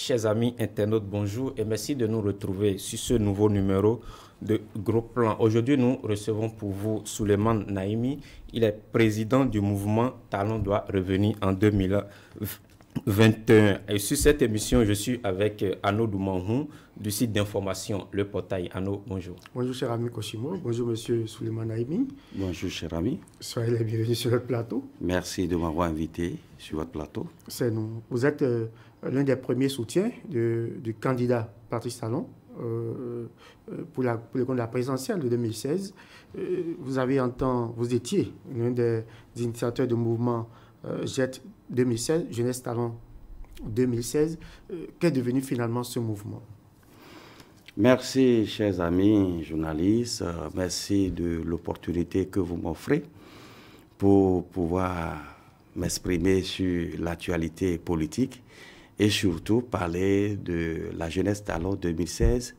Chers amis internautes, bonjour et merci de nous retrouver sur ce nouveau numéro de Gros Plan. Aujourd'hui, nous recevons pour vous Souleymane Naimi. Il est président du mouvement Talon doit revenir en 2021. Et sur cette émission, je suis avec Arnaud Doumanhou du site d'information Le Portail. Arnaud, bonjour. Bonjour, cher ami Koshimo. Bonjour, monsieur Souleymane Naimi. Bonjour, cher ami. Soyez les bienvenus sur notre plateau. Merci de m'avoir invité sur votre plateau. C'est nous. Vous êtes l'un des premiers soutiens du candidat Patrice Talon pour le compte de la présidentielle de 2016. Vous étiez l'un des initiateurs du mouvement JET 2016, Jeunesse Talon 2016. Qu'est devenu finalement ce mouvement? Merci, chers amis journalistes. Merci de l'opportunité que vous m'offrez pour pouvoir m'exprimer sur l'actualité politique et surtout parler de la Jeunesse Talon 2016,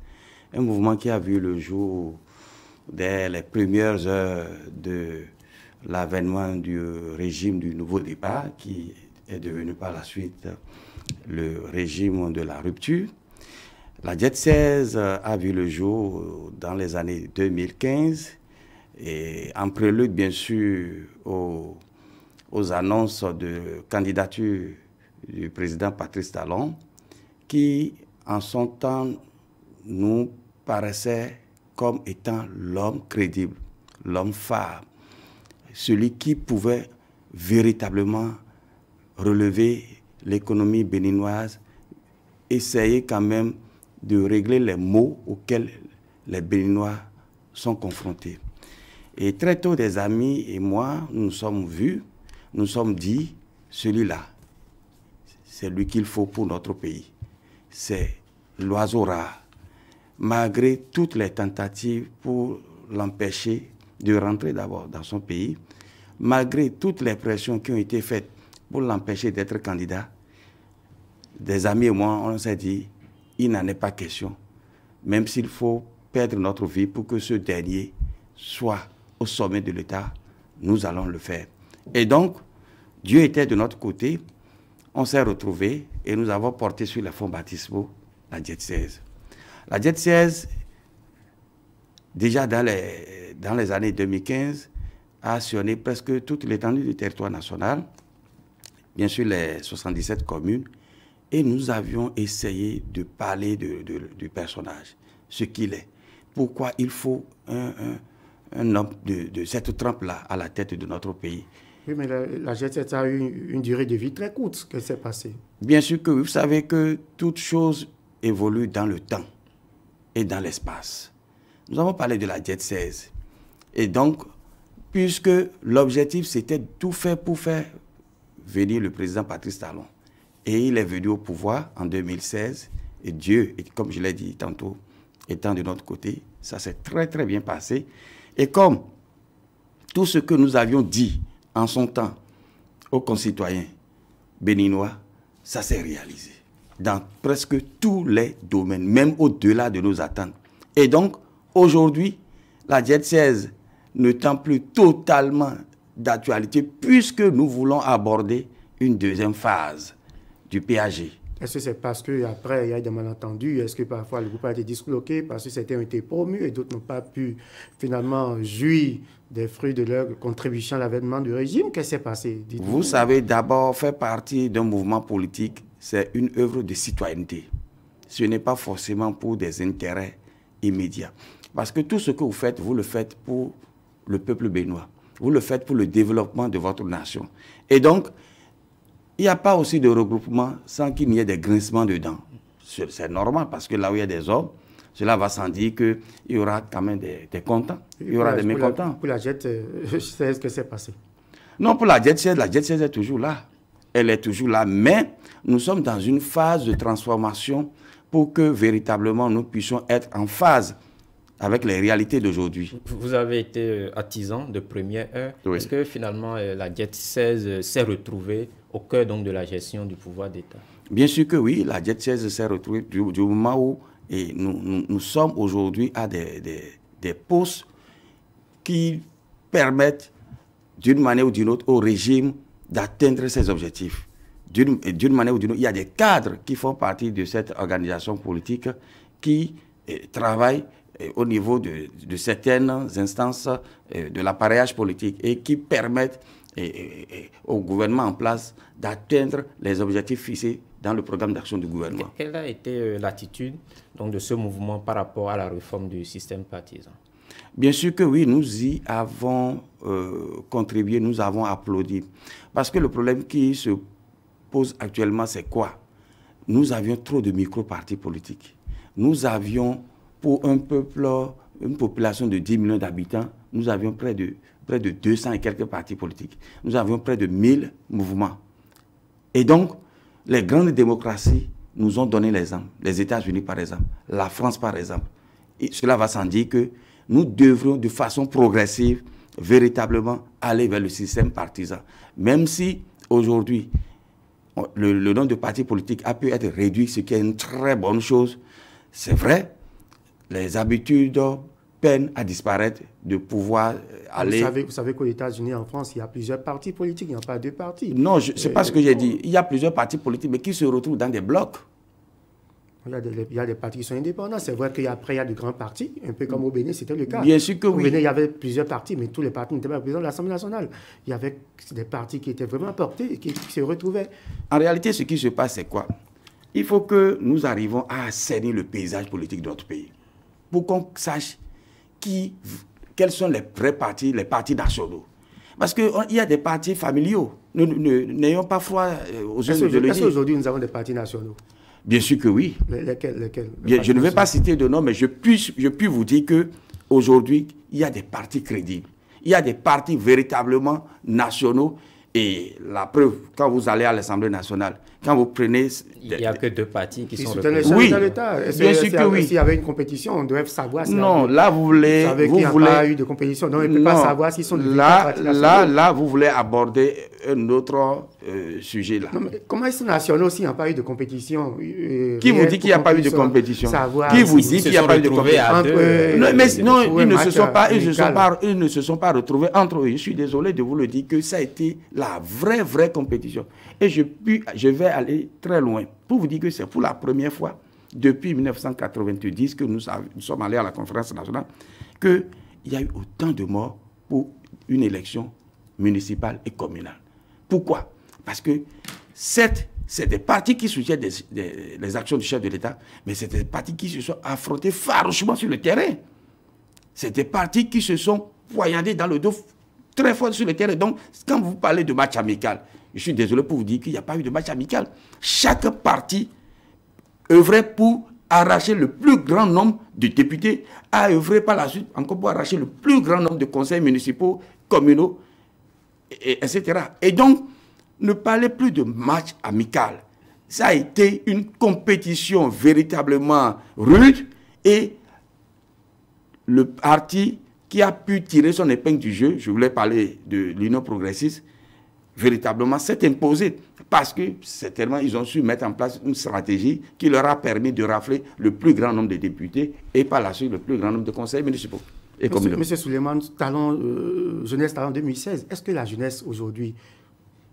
un mouvement qui a vu le jour dès les premières heures de l'avènement du régime du nouveau départ, qui est devenu par la suite le régime de la rupture. La JET 16 a vu le jour dans les années 2015 et en prélude bien sûr aux annonces de candidature du président Patrice Talon, qui en son temps nous paraissait comme étant l'homme crédible, l'homme phare, celui qui pouvait véritablement relever l'économie béninoise, essayer quand même de régler les maux auxquels les Béninois sont confrontés. Et très tôt, des amis et moi, nous nous sommes vus, nous nous sommes dit, celui-là, c'est lui qu'il faut pour notre pays. C'est l'oiseau rare. Malgré toutes les tentatives pour l'empêcher de rentrer d'abord dans son pays, malgré toutes les pressions qui ont été faites pour l'empêcher d'être candidat, des amis et moi, on s'est dit, il n'en est pas question, même s'il faut perdre notre vie pour que ce dernier soit au sommet de l'État, nous allons le faire. Et donc, Dieu était de notre côté, on s'est retrouvés et nous avons porté sur les fonds baptismaux la JET 16. La JET 16, déjà dans les années 2015, a sillonné presque toute l'étendue du territoire national, bien sûr les 77 communes, et nous avions essayé de parler du personnage, ce qu'il est. Pourquoi il faut un homme de cette trempe-là à la tête de notre pays. Oui, mais la JET a eu une durée de vie très courte. Qu'est-ce qui s'est passé? Bien sûr que oui. Vous savez que toute chose évolue dans le temps et dans l'espace. Nous avons parlé de la JET 16. Et donc, puisque l'objectif, c'était tout faire pour faire venir le président Patrice Talon. Et il est venu au pouvoir en 2016. Et Dieu, comme je l'ai dit tantôt, étant de notre côté, ça s'est très très bien passé. Et comme tout ce que nous avions dit en son temps aux concitoyens béninois, ça s'est réalisé dans presque tous les domaines, même au-delà de nos attentes. Et donc, aujourd'hui, la JET 16 ne tend plus totalement d'actualité puisque nous voulons aborder une deuxième phase du PAG. Est-ce que c'est parce qu'après, il y a des malentendus? Est-ce que parfois le groupe a été disloqué parce que certains ont été promus et d'autres n'ont pas pu finalement jouir des fruits de leur contribution à l'avènement du régime? Qu'est-ce qui s'est passé? Vous savez, d'abord, faire partie d'un mouvement politique, c'est une œuvre de citoyenneté. Ce n'est pas forcément pour des intérêts immédiats. Parce que tout ce que vous le faites pour le peuple béninois. Vous le faites pour le développement de votre nation. Et donc, il n'y a pas aussi de regroupement sans qu'il n'y ait des grincements dedans. C'est normal parce que là où il y a des hommes, cela va sans dire qu'il y aura quand même des contents. Il y aura des mécontents. Pour la JET, c'est ce qui s'est passé. Non, pour la JET 16 est toujours là. Elle est toujours là. Mais nous sommes dans une phase de transformation pour que véritablement nous puissions être en phase avec les réalités d'aujourd'hui. Vous avez été artisan de première heure. Oui. Est-ce que finalement la JET 16 s'est retrouvée au cœur donc de la gestion du pouvoir d'État? Bien sûr que oui, la JET 16 s'est retrouvée du moment où nous sommes aujourd'hui à des postes qui permettent d'une manière ou d'une autre au régime d'atteindre ses objectifs. d'une manière ou d'une autre, il y a des cadres qui font partie de cette organisation politique qui travaillent au niveau de certaines instances de l'appareillage politique et qui permettent au gouvernement en place d'atteindre les objectifs fixés dans le programme d'action du gouvernement. Quelle a été l'attitude de ce mouvement par rapport à la réforme du système partisan? Bien sûr que oui, nous y avons contribué, nous avons applaudi. Parce que le problème qui se pose actuellement, c'est quoi? Nous avions trop de micro-partis politiques. Nous avions, pour un peuple, une population de 10 millions d'habitants, nous avions près de 200 et quelques partis politiques. Nous avions près de 1000 mouvements. Et donc, les grandes démocraties nous ont donné l'exemple. Les États-Unis, par exemple, la France, par exemple. Et cela va sans dire que nous devrions, de façon progressive, véritablement aller vers le système partisan. Même si, aujourd'hui, le nombre de partis politiques a pu être réduit, ce qui est une très bonne chose. C'est vrai, les habitudes peinent à disparaître de pouvoir aller... Vous savez qu'aux États-Unis, en France, il y a plusieurs partis politiques, il n'y a pas deux partis. Non, ce n'est pas ce que j'ai dit. Il y a plusieurs partis politiques, mais qui se retrouvent dans des blocs. Il y a des partis qui sont indépendants. C'est vrai qu'après, il y a de grands partis, un peu comme au Bénin, c'était le cas. Bien sûr que oui. Au Bénin, il y avait plusieurs partis, mais tous les partis n'étaient pas présents de l'Assemblée nationale. Il y avait des partis qui étaient vraiment portés et qui se retrouvaient. En réalité, ce qui se passe, c'est quoi? Il faut que nous arrivions à assainir le paysage politique de notre pays. Pour qu'on sache quels sont les vrais partis, les partis nationaux. Parce qu'il y a des partis familiaux. N'ayons pas foi aux idéologies. Est-ce qu'aujourd'hui, nous avons des partis nationaux? Bien sûr que oui. Lesquels Je ne vais pas citer de nom, mais je puis vous dire qu'aujourd'hui, il y a des partis crédibles. Il y a des partis véritablement nationaux. Et la preuve, quand vous allez à l'Assemblée nationale, quand vous prenez... Il n'y a que deux partis qui sont représentés. Oui, bien sûr que oui. S'il y avait une compétition, on devrait savoir... Non, là, vous voulez... Vous savez qu'il n'y a pas eu de compétition, donc on ne peut pas savoir s'ils sont... Là, vous voulez aborder un autre sujet, là. Non, mais comment ils sont nationaux s'il n'y a pas eu de compétition? Qui vous dit qu'il n'y a pas eu de compétition? Qui vous dit qu'il n'y a pas eu de compétition? Non, ils ne se sont pas retrouvés entre eux. Je suis désolé de vous le dire que ça a été la vraie compétition. Et je vais aller très loin pour vous dire que c'est pour la première fois depuis 1990 que nous sommes allés à la conférence nationale qu'il y a eu autant de morts pour une élection municipale et communale. Pourquoi? Parce que certes, c'est des partis qui soutiennent les actions du chef de l'État, mais c'est des partis qui se sont affrontés farouchement sur le terrain. C'est des partis qui se sont poignardés dans le dos très fort sur le terrain. Donc, quand vous parlez de match amical, je suis désolé pour vous dire qu'il n'y a pas eu de match amical. Chaque parti œuvrait pour arracher le plus grand nombre de députés, a œuvré par la suite encore pour arracher le plus grand nombre de conseils municipaux, communaux, etc. Et donc, ne parlez plus de match amical. Ça a été une compétition véritablement rude et le parti qui a pu tirer son épingle du jeu, je voulais parler de l'Union progressiste, véritablement s'est imposé parce que certainement ils ont su mettre en place une stratégie qui leur a permis de rafler le plus grand nombre de députés et par la suite le plus grand nombre de conseils municipaux. Monsieur Souleymane, Jeunesse Talent 2016, est-ce que la jeunesse aujourd'hui,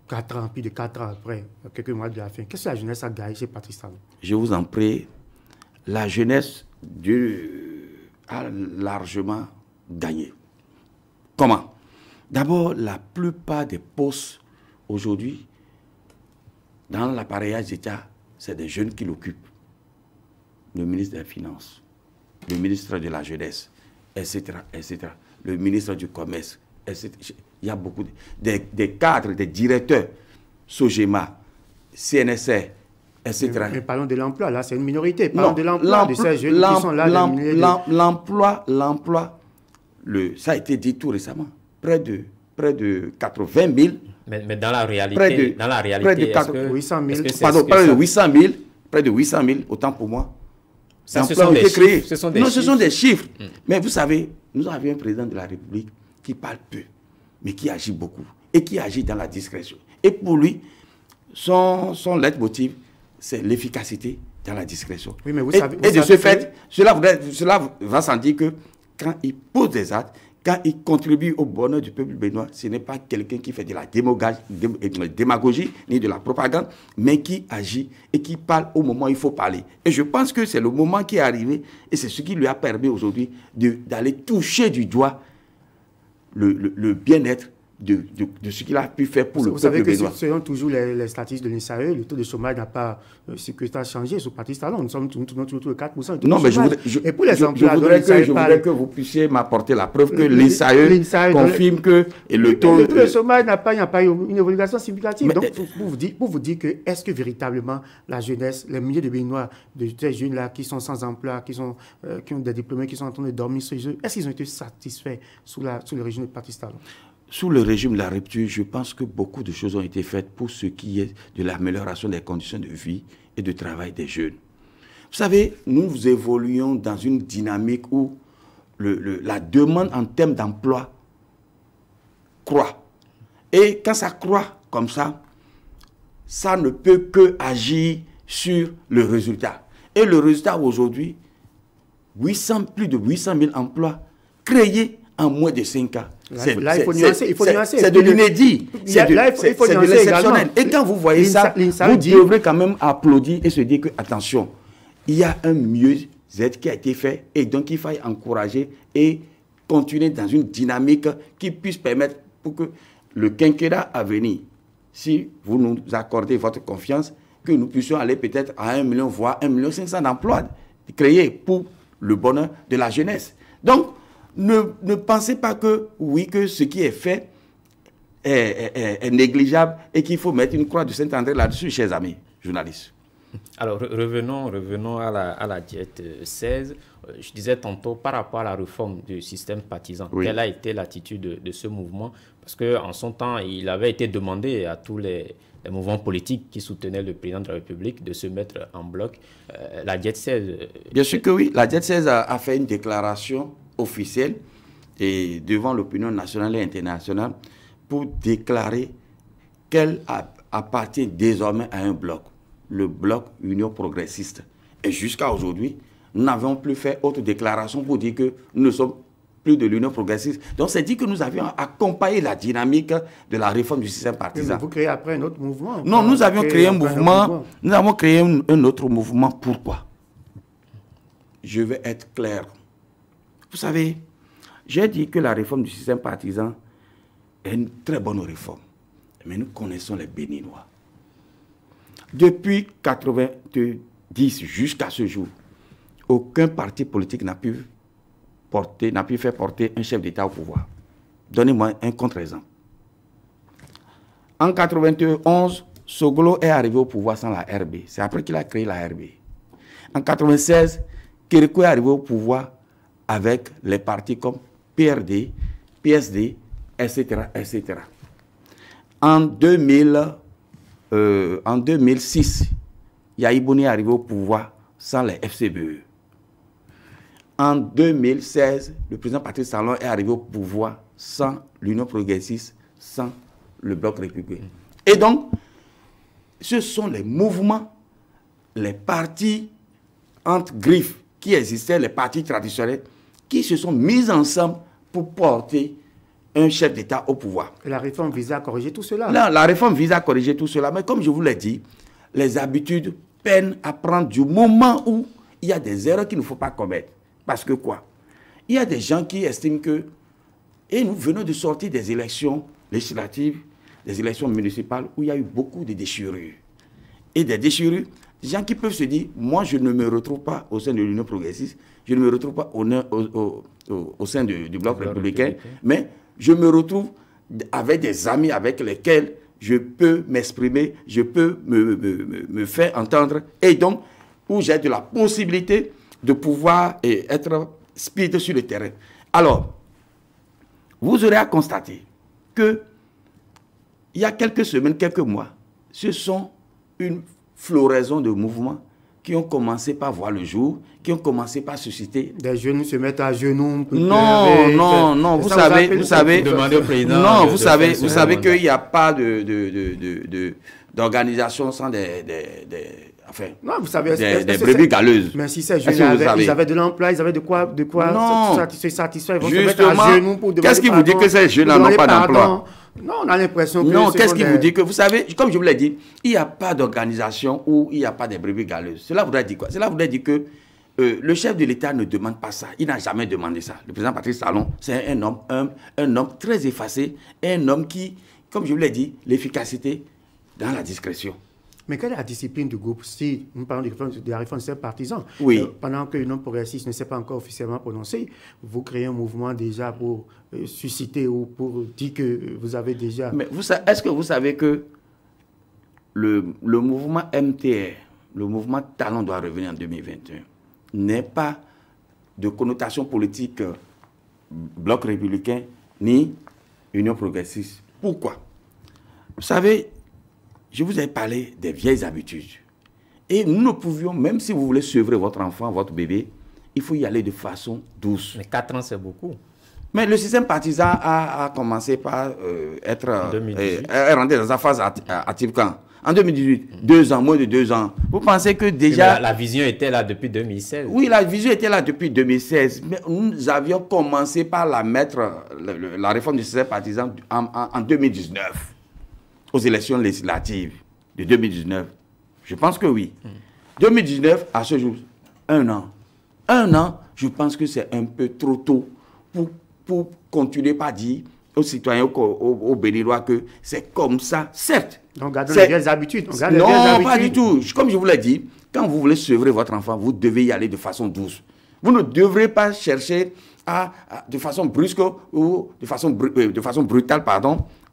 4 ans, plus de 4 ans après, quelques mois de la fin, qu'est-ce que la jeunesse a gagné chez Patrice Talon? Je vous en prie, la jeunesse a largement gagné. Comment? D'abord, la plupart des postes aujourd'hui, dans l'appareillage d'État, c'est des jeunes qui l'occupent. Le ministre des Finances, le ministre de la Jeunesse, etc., etc., le ministre du Commerce, etc. Il y a beaucoup des cadres, des directeurs, Sogema, CNSR, etc. Mais parlons de l'emploi, là, c'est une minorité. Parlons de l'emploi de ces jeunes qui sont là. L'emploi, ça a été dit tout récemment, près de 80 000. Mais dans la réalité, près de 800 000. Pardon, près de 800 000, autant pour moi. Ça, ce sont des chiffres. Ce sont des chiffres. Mais vous savez, nous avions un président de la République qui parle peu, mais qui agit beaucoup et qui agit dans la discrétion. Et pour lui, son leitmotiv, c'est l'efficacité dans la discrétion. Oui, mais et de ce fait, cela va sans dire que quand il pose des actes, quand il contribue au bonheur du peuple béninois, ce n'est pas quelqu'un qui fait de la démagogie ni de la propagande, mais qui agit et qui parle au moment où il faut parler. Et je pense que c'est le moment qui est arrivé et c'est ce qui lui a permis aujourd'hui d'aller toucher du doigt le bien-être de ce qu'il a pu faire pour le peuple béninois. Vous savez que selon toujours les statistiques de l'INSAE, le taux de chômage n'a pas changé sur Patrice Talon. Nous sommes toujours de 4%. Non, mais je voudrais que vous puissiez m'apporter la preuve que l'INSAE confirme que le taux de chômage n'a pas eu une évolution significative. Donc, pour vous dire que est-ce que véritablement la jeunesse, les milliers de Béninois, de ces jeunes-là qui sont sans emploi, qui ont des diplômés, qui sont en train de dormir sur eux, est-ce qu'ils ont été satisfaits sous le régime de Patrice Talon? Sous le régime de la rupture, je pense que beaucoup de choses ont été faites pour ce qui est de l'amélioration des conditions de vie et de travail des jeunes. Vous savez, nous évoluons dans une dynamique où la demande en termes d'emploi croît. Et quand ça croît comme ça ne peut que agir sur le résultat. Et le résultat aujourd'hui, plus de 800 000 emplois créés en moins de 5 ans. C'est de l'inédit. C'est de l'exceptionnel. Et quand vous voyez ça, vous devrez quand même applaudir et se dire que, attention, il y a un mieux-être qui a été fait et donc il faille encourager et continuer dans une dynamique qui puisse permettre pour que le quinquennat à venir, si vous nous accordez votre confiance, que nous puissions aller peut-être à 1 million, voire 1,5 million d'emplois créés pour le bonheur de la jeunesse. Donc, ne pensez pas que, que ce qui est fait est négligeable et qu'il faut mettre une croix de Saint-André là-dessus, chers amis journalistes. Alors, revenons à la diète 16. Je disais tantôt, par rapport à la réforme du système partisan, quelle a été l'attitude de ce mouvement? Parce qu'en son temps, il avait été demandé à tous les mouvements politiques qui soutenaient le président de la République de se mettre en bloc. La diète 16... Bien sûr que oui. La diète 16 a fait une déclaration officielle et devant l'opinion nationale et internationale pour déclarer qu'elle appartient désormais à un bloc, le bloc Union progressiste. Et jusqu'à aujourd'hui, nous n'avons plus fait autre déclaration pour dire que nous ne sommes plus de l'Union progressiste. Donc c'est dit que nous avions accompagné la dynamique de la réforme du système partisan. Mais vous créez après un autre mouvement? Non, nous avions créé un mouvement. Nous avons créé un autre mouvement. Pourquoi? Je vais être clair. Vous savez, j'ai dit que la réforme du système partisan est une très bonne réforme. Mais nous connaissons les Béninois. Depuis 1990 jusqu'à ce jour, aucun parti politique n'a pu faire porter un chef d'État au pouvoir. Donnez-moi un contre-exemple. En 1991, Soglo est arrivé au pouvoir sans la RB. C'est après qu'il a créé la RB. En 1996, Kérékou est arrivé au pouvoir avec les partis comme PRD, PSD, etc. etc. En 2006, Yahibouni est arrivé au pouvoir sans les FCBE. En 2016, le président Patrice Talon est arrivé au pouvoir sans l'Union progressiste, sans le Bloc républicain. Et donc, ce sont les mouvements, les partis entre griffes qui existaient, les partis traditionnels, qui se sont mis ensemble pour porter un chef d'État au pouvoir. Et la réforme visait à corriger tout cela? Non, la réforme visait à corriger tout cela. Mais comme je vous l'ai dit, les habitudes peinent à prendre du moment où il y a des erreurs qu'il ne faut pas commettre. Parce que quoi? Il y a des gens qui estiment que... Et nous venons de sortir des élections législatives, des élections municipales, où il y a eu beaucoup de déchirures. Et des déchirures, des gens qui peuvent se dire, moi je ne me retrouve pas au sein de l'Union progressiste, je ne me retrouve pas au sein du Bloc républicain, mais je me retrouve avec des amis avec lesquels je peux m'exprimer, je peux me faire entendre, et donc où j'ai de la possibilité de pouvoir être speed sur le terrain. Alors, vous aurez à constater que il y a quelques semaines, quelques mois, ce sont une floraison de mouvements qui ont commencé par voir le jour, qui ont commencé par susciter... Des jeunes se mettent à genoux... Non, vous savez... Demandez au président... Non, vous savez qu'il n'y a pas d'organisation sans enfin, non, vous savez, des brebis galeuses. Mais si ces jeunes-là, ils avaient de l'emploi, ils avaient de quoi se satisfaire. Ils vont se mettre à genoux pour demander qu'est-ce qui vous dit que ces jeunes n'ont pas d'emploi? Non, on a l'impression que... Non, qu'est-ce qui vous dit que, vous savez, comme je vous l'ai dit, il n'y a pas d'organisation où il n'y a pas des brebis galeuses. Cela voudrait dire quoi? Cela voudrait dire que le chef de l'État ne demande pas ça. Il n'a jamais demandé ça. Le président Patrice Talon, c'est un homme très effacé, un homme qui, comme je vous l'ai dit, l'efficacité dans la discrétion. Mais quelle est la discipline du groupe? Si nous parlons de la réforme des partisans, oui. Pendant que l'Union progressiste ne s'est pas encore officiellement prononcé, vous créez un mouvement déjà pour susciter ou pour dire que vous avez déjà... Mais est-ce que vous savez que le mouvement MTR, le mouvement Talon doit revenir en 2021, n'est pas de connotation politique bloc républicain ni Union progressiste? Pourquoi? Vous savez, je vous ai parlé des vieilles habitudes. Et nous ne pouvions, même si vous voulez sevrer votre enfant, votre bébé, il faut y aller de façon douce. Mais 4 ans, c'est beaucoup. Mais le système partisan a commencé par rentrer dans sa phase atypique. En 2018, 2 ans, moins de 2 ans. Vous pensez que déjà... La vision était là depuis 2016. Oui, la vision était là depuis 2016. Mais nous avions commencé par la mettre, la réforme du système partisan en 2019. Aux élections législatives de 2019. Je pense que oui. 2019, à ce jour, 1 an. 1 an, je pense que c'est un peu trop tôt pour continuer par dire aux citoyens, aux Béninois que c'est comme ça, certes. Donc, gardons les vieilles habitudes. Non, pas du tout. Comme je vous l'ai dit, quand vous voulez sevrer votre enfant, vous devez y aller de façon douce. Vous ne devrez pas chercher de façon brusque ou de façon brutale,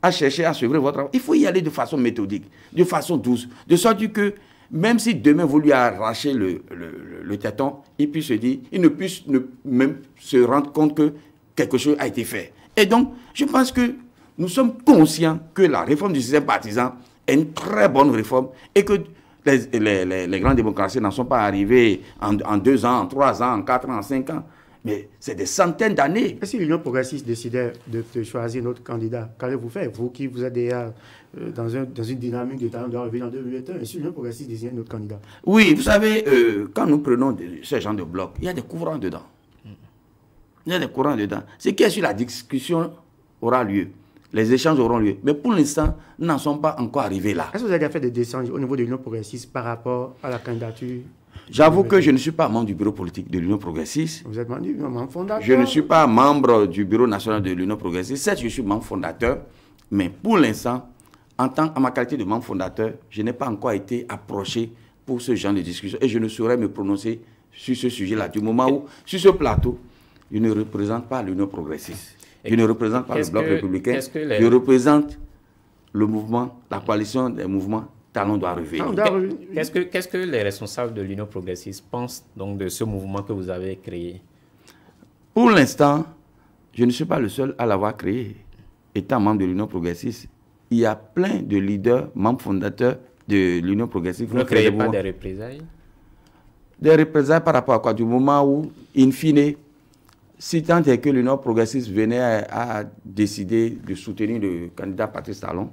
à chercher à sevrer votre enfant. Il faut y aller de façon méthodique, de façon douce, de sorte que même si demain vous lui arrachez le téton, il puisse se dire, il ne puisse même se rendre compte que quelque chose a été fait. Et donc, je pense que nous sommes conscients que la réforme du système partisan est une très bonne réforme et que les grandes démocraties n'en sont pas arrivées en 2 ans, en 3 ans, en 4 ans, en 5 ans. Mais c'est des centaines d'années. Et si l'Union progressiste décidait de choisir notre candidat, qu'allez-vous faire? Vous qui vous êtes déjà dans une dynamique de Talon doit revenir en 2021, et si l'Union progressiste désigne notre candidat? Oui, vous savez, quand nous prenons ce genre de blocs, il y a des courants dedans. Il y a des courants dedans. Ce qui est sur la discussion aura lieu. Les échanges auront lieu. Mais pour l'instant, nous n'en sommes pas encore arrivés là. Est-ce que vous avez fait des échanges au niveau de l'Union progressiste par rapport à la candidature? J'avoue que je ne suis pas membre du bureau politique de l'Union progressiste. Vous êtes membre fondateur? Je ne suis pas membre du bureau national de l'Union progressiste. Certes, je suis membre fondateur, mais pour l'instant, en ma qualité de membre fondateur, je n'ai pas encore été approché pour ce genre de discussion et je ne saurais me prononcer sur ce sujet-là. Du moment où, sur ce plateau, je ne représente pas l'Union progressiste. Je ne représente pas le bloc républicain. Je représente le mouvement, la coalition des mouvements Talon doit revenir. Qu'est-ce que les responsables de l'Union progressiste pensent donc de ce mouvement que vous avez créé? Pour l'instant, je ne suis pas le seul à l'avoir créé. Étant membre de l'Union progressiste, il y a plein de leaders, membres fondateurs de l'Union progressiste. Vous ne créez pas des représailles? Des représailles par rapport à quoi? Du moment où, in fine, si tant est que l'Union progressiste venait à décider de soutenir le candidat Patrice Talon,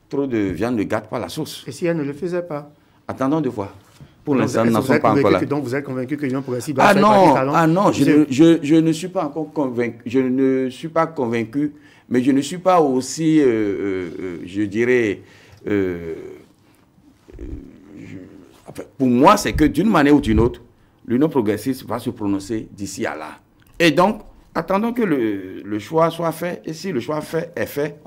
trop de viande ne gâte pas la sauce. Et si elle ne le faisait pas? Attendons de voir. Pour l'instant, nous n'en sommes pas encore là. Donc vous êtes convaincu que l'Union progressiste doit faire Patrice Talon? Ah non, je ne suis pas encore convaincu. Je ne suis pas convaincu, mais je ne suis pas aussi, je dirais... pour moi, c'est que d'une manière ou d'une autre, l'Union progressiste va se prononcer d'ici à là. Et donc, attendons que le choix soit fait. Et si le choix est fait,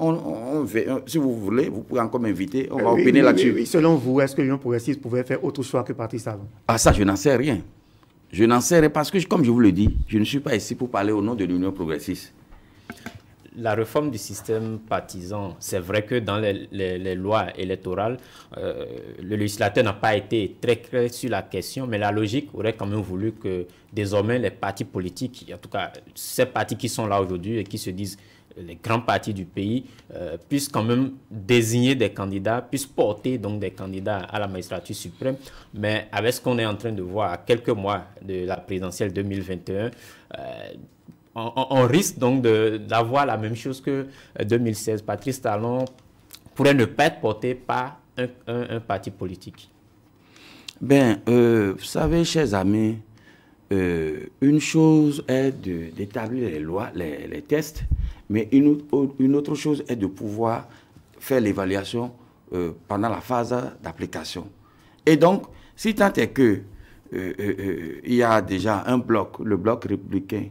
si vous voulez, vous pouvez encore m'inviter. On va opiner là-dessus. Oui, selon vous, est-ce que l'Union progressiste pouvait faire autre choix que Patrice Talon? Ah, ça, je n'en sais rien. Je n'en sais rien parce que, comme je vous le dis, je ne suis pas ici pour parler au nom de l'Union progressiste. La réforme du système partisan, c'est vrai que dans les lois électorales, le législateur n'a pas été très clair sur la question, mais la logique aurait quand même voulu que désormais les partis politiques, en tout cas ces partis qui sont là aujourd'hui et qui se disent les grands partis du pays, puissent quand même désigner des candidats, puissent porter donc des candidats à la magistrature suprême. Mais avec ce qu'on est en train de voir à quelques mois de la présidentielle 2021, on risque donc d'avoir la même chose que 2016. Patrice Talon pourrait ne pas être porté par un parti politique. Vous savez, chers amis, une chose est d'établir les lois, les tests, mais une autre chose est de pouvoir faire l'évaluation pendant la phase d'application. Et donc, si tant est que il y a déjà un bloc, le bloc républicain,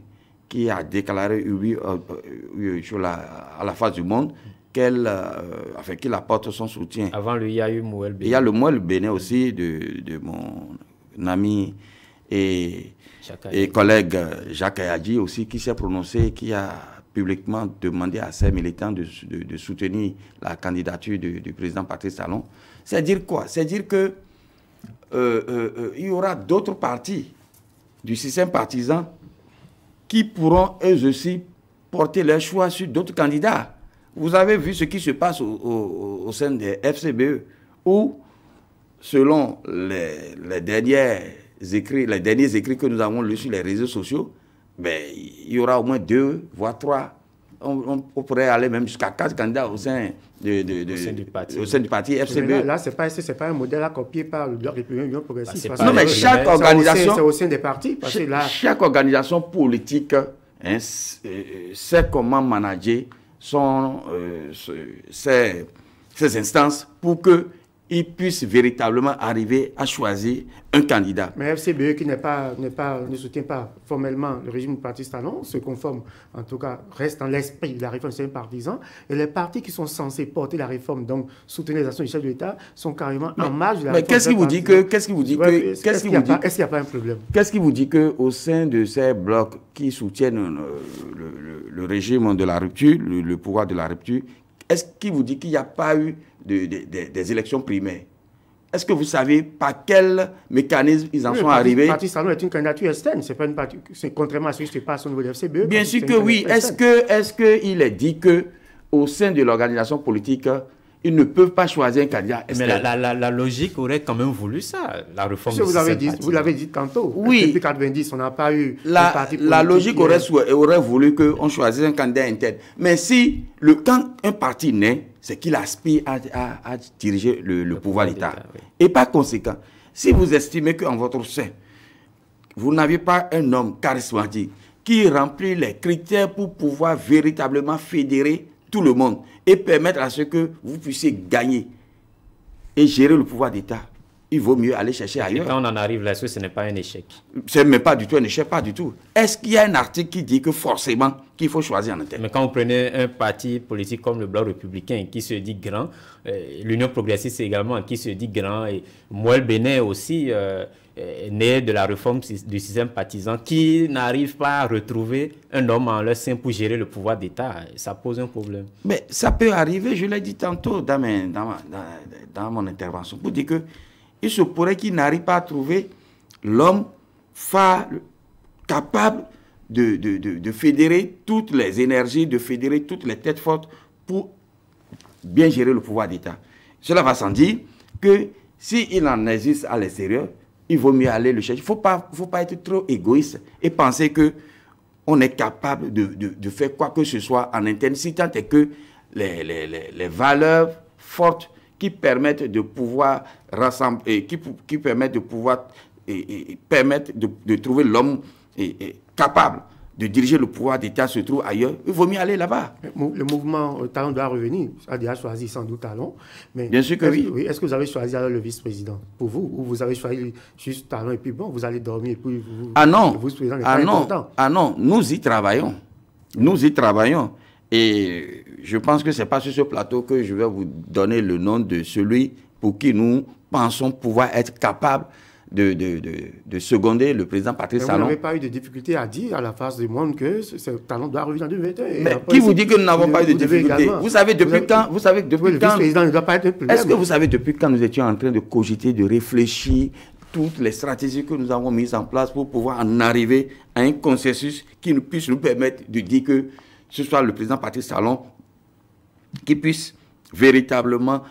qui a déclaré oui à la face du monde, qu'il apporte son soutien. Avant lui, il y a eu Mouel Béné. Il y a le Mouel Béné aussi de mon ami et collègue Jacques Ayadji aussi, qui s'est prononcé, qui a publiquement demandé à ses militants de soutenir la candidature du président Patrice Talon. C'est dire quoi? C'est dire que il y aura d'autres partis du système partisan qui pourront eux aussi porter leur choix sur d'autres candidats. Vous avez vu ce qui se passe au sein des FCBE, où, selon les derniers écrits que nous avons lus sur les réseaux sociaux, il y aura au moins 2, voire 3. On pourrait aller même jusqu'à 4 candidats au sein du parti FCBE. Là, ce n'est pas un modèle à copier par le Bloc républicain Union progressiste. Non, mais chaque organisation... C'est au sein des partis. Chaque organisation politique sait comment manager ces instances pour qu'ils puissent véritablement arriver à choisir un candidat. Mais FCBE, qui ne soutient pas formellement le régime du Patrice Talon, se conforme, en tout cas, reste dans l'esprit de la réforme du système partisan. Et les partis qui sont censés porter la réforme, donc soutenir les actions du chef de l'État, sont carrément en marge de la réforme. Mais qu'est-ce qui vous dit est-ce qu'il n'y a pas un problème? Qu'est-ce qui vous dit qu'au sein de ces blocs qui soutiennent le régime de la rupture, le pouvoir de la rupture, est-ce qui vous dit qu'il n'y a pas eu des élections primaires? Est-ce que vous savez par quel mécanisme ils en sont arrivés? Le Parti Talon est une candidature externe, c'est pas une partie, contrairement à ce qui se passe au niveau de FCBE. Bien sûr que oui. Est-ce qu'il est dit qu'au sein de l'organisation politique, ils ne peuvent pas choisir un candidat externe? Mais la logique aurait quand même voulu ça, la réforme du système partisan. Vous l'avez dit tantôt. Oui. Depuis 1990, on n'a pas eu la logique aurait voulu qu'on choisisse un candidat interne. Mais si, quand un parti naît, c'est qu'il aspire à diriger le pouvoir d'État. Oui. Et par conséquent, si vous estimez qu'en votre sein, vous n'avez pas un homme charismatique qui remplit les critères pour pouvoir véritablement fédérer tout le monde et permettre à ce que vous puissiez gagner et gérer le pouvoir d'État, il vaut mieux aller chercher ailleurs. Et quand on en arrive là, est-ce que ce n'est pas un échec? Ce n'est même pas du tout un échec, pas du tout. Est-ce qu'il y a un article qui dit que forcément qu'il faut choisir en interne? Mais quand vous prenez un parti politique comme le Bloc républicain qui se dit grand, l'Union progressiste également qui se dit grand, et Mouel Béné aussi, né de la réforme du système partisan, qui n'arrive pas à retrouver un homme en leur sein pour gérer le pouvoir d'État, ça pose un problème. Mais ça peut arriver, je l'ai dit tantôt dans mon intervention, pour dire que il se pourrait qu'il n'arrive pas à trouver l'homme phare capable de fédérer toutes les énergies, de fédérer toutes les têtes fortes pour bien gérer le pouvoir d'État. Cela va sans dire que s'il en existe à l'extérieur, il vaut mieux aller le chercher. Il ne faut pas être trop égoïste et penser qu'on est capable de faire quoi que ce soit en interne, si tant est que les valeurs fortes qui permettent de pouvoir rassembler, qui permettent de pouvoir permettre de trouver l'homme capable de diriger le pouvoir d'État se trouve ailleurs, il vaut mieux aller là-bas. Le mouvement Talon doit revenir, a déjà choisi sans doute Talon. Mais bien sûr que oui. Est-ce que vous avez choisi alors le vice-président pour vous, ou vous avez choisi juste Talon et puis bon, vous allez dormir et puis vous... Ah non, le vice-président n'est pas important. Ah non, nous y travaillons. Nous y travaillons. Et je pense que ce n'est pas sur ce plateau que je vais vous donner le nom de celui pour qui nous pensons pouvoir être capables de seconder le président Patrice Talon. Vous n'avez pas eu de difficulté à dire à la face du monde que ce Talon doit revenir en 2021. Mais qui vous dit que nous n'avons pas eu de difficulté? Vous savez depuis quand? Le vice-président ne doit pas être un problème. Est-ce que vous savez depuis quand nous étions en train de cogiter, de réfléchir toutes les stratégies que nous avons mises en place pour pouvoir en arriver à un consensus qui puisse nous permettre de dire que ce soit le président Patrice Talon qui puisse véritablement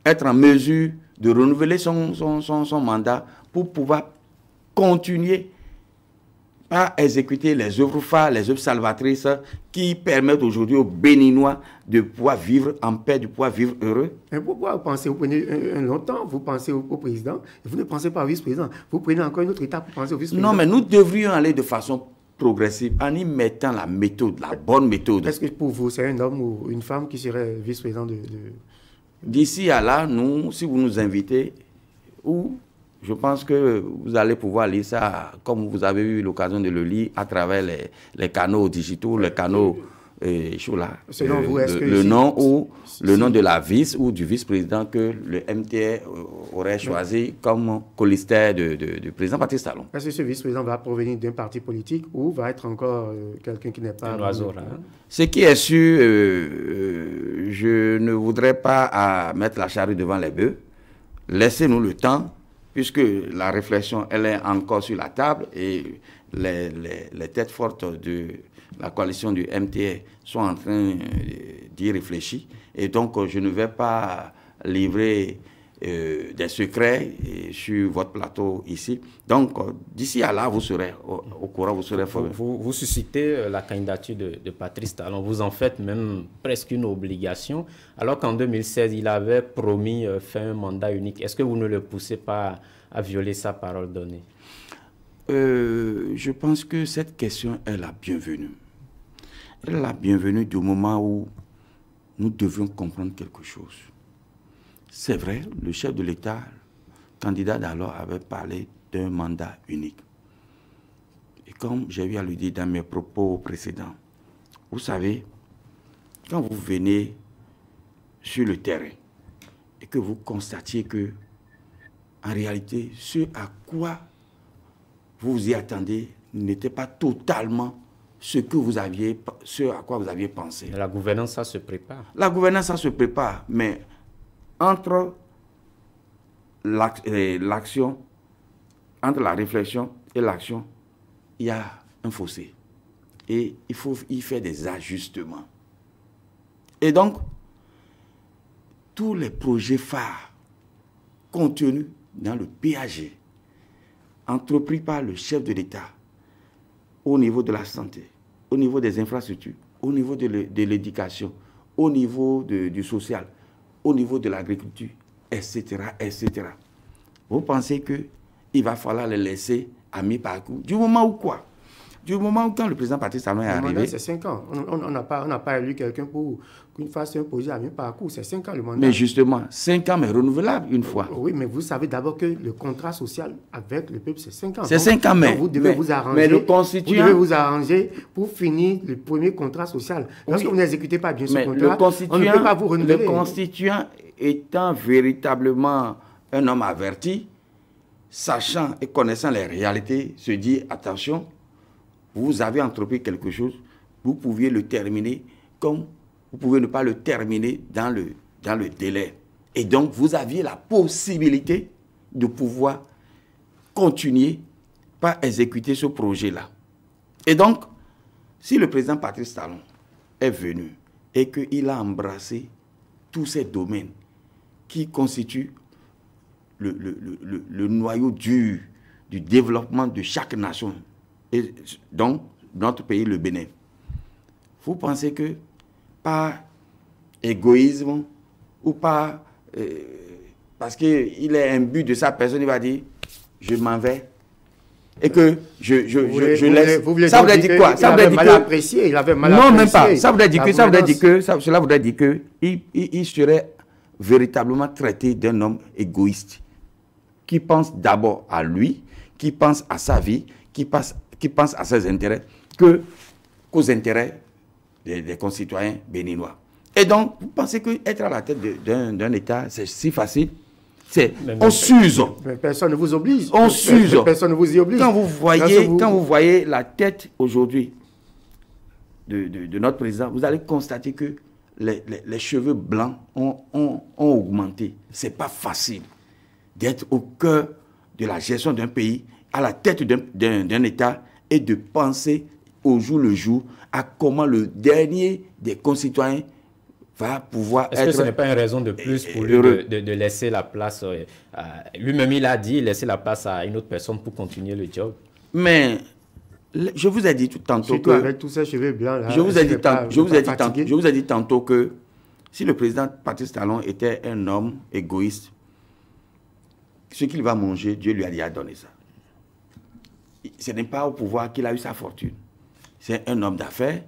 être en mesure de renouveler son mandat pour pouvoir continuer pas exécuter les œuvres phares, les œuvres salvatrices qui permettent aujourd'hui aux Béninois de pouvoir vivre en paix, de pouvoir vivre heureux. Mais pourquoi vous pensez, vous prenez un long temps, vous pensez au président, et vous ne pensez pas au vice-président. Vous prenez encore une autre étape pour penser au vice-président. Non, mais nous devrions aller de façon progressive en y mettant la méthode, la bonne méthode. Est-ce que pour vous, c'est un homme ou une femme qui serait vice-président D'ici à là, nous, si vous nous invitez, ou je pense que vous allez pouvoir lire ça, comme vous avez eu l'occasion de le lire, à travers les canaux digitaux, les canaux Selon vous, est-ce que le nom ou le nom de la vice ou du vice-président que le MTA aurait choisi comme colistaire du président Patrice Talon. Est-ce que ce vice-président va provenir d'un parti politique ou va être encore quelqu'un qui n'est pas... Un oiseau, là. Ce qui est sûr, je ne voudrais pas mettre la charrue devant les bœufs. Laissez-nous le temps, puisque la réflexion, elle est encore sur la table et les têtes fortes de la coalition du MTA sont en train d'y réfléchir. Et donc, je ne vais pas livrer des secrets sur votre plateau ici. Donc, d'ici à là, vous serez au courant, vous serez formé. Vous suscitez la candidature de Patrice Talon. Vous en faites même presque une obligation, alors qu'en 2016, il avait promis faire un mandat unique. Est-ce que vous ne le poussez pas à violer sa parole donnée? Je pense que cette question est la bienvenue. Elle est la bienvenue du moment où nous devions comprendre quelque chose. C'est vrai, le chef de l'État, candidat d'alors, avait parlé d'un mandat unique. Et comme j'ai eu à le dire dans mes propos précédents, vous savez, quand vous venez sur le terrain et que vous constatiez que, en réalité, ce à quoi vous vous y attendez n'était pas totalement ce à quoi vous aviez pensé. La gouvernance, ça se prépare. La gouvernance, ça se prépare, mais entre l'action, entre la réflexion et l'action, il y a un fossé. Et il faut y faire des ajustements. Et donc, tous les projets phares contenus dans le PAG, entrepris par le chef de l'État, au niveau de la santé, au niveau des infrastructures, au niveau de l'éducation, au niveau du social, au niveau de l'agriculture, etc., etc. Vous pensez qu'il va falloir les laisser à mi-parcours? Du moment où quoi? Du moment où quand le président Patrice Talon est arrivé... C'est 5 ans. On n'a pas élu quelqu'un pour qu'il fasse un projet à mi-parcours. C'est 5 ans le mandat. Mais justement, 5 ans, mais renouvelable une fois. Oui, mais vous savez d'abord que le contrat social avec le peuple, c'est 5 ans. C'est 5 ans, mais... Vous devez vous arranger. Mais le constituant... Vous devez vous arranger pour finir le premier contrat social. Lorsque vous n'exécutez pas bien ce contrat, on ne peut pas vous renouveler. Le constituant étant véritablement un homme averti, sachant et connaissant les réalités, se dit, attention, vous avez entrepris quelque chose, vous pouviez le terminer comme vous pouvez ne pas le terminer dans le délai. Et donc, vous aviez la possibilité de pouvoir continuer par exécuter ce projet-là. Et donc, si le président Patrice Talon est venu et qu'il a embrassé tous ces domaines qui constituent le noyau dur du développement de chaque nation, et donc notre pays, le Bénin, vous pensez que par égoïsme ou par... parce qu'il est imbu de sa personne, il va dire, je m'en vais. Et que je laisse... Ça voudrait dire quoi? Ça voudrait dire que... Il avait mal apprécié. Non, même pas. Ça voudrait dire que... Cela voudrait dire que il serait véritablement traité d'un homme égoïste qui pense d'abord à lui, qui pense à sa vie, qui pense à ses intérêts qu'aux intérêts des concitoyens béninois. Et donc, vous pensez qu'être à la tête d'un État, c'est si facile? On s'use. Personne ne vous oblige. On s'use. Personne ne vous y oblige. Quand vous voyez la tête aujourd'hui de notre président, vous allez constater que les cheveux blancs ont augmenté. Ce n'est pas facile d'être au cœur de la gestion d'un pays, à la tête d'un État, et de penser au jour le jour à comment le dernier des concitoyens va pouvoir être... Est-ce que ce n'est pas une raison de plus pour lui de laisser la place... lui-même, il a dit laisser la place à une autre personne pour continuer le job. Mais Je vous ai dit tantôt surtout que... avec tous ces cheveux blancs là. Je vous ai dit tantôt que si le président Patrice Talon était un homme égoïste, ce qu'il va manger, Dieu lui a déjà donné ça. Ce n'est pas au pouvoir qu'il a eu sa fortune. C'est un homme d'affaires,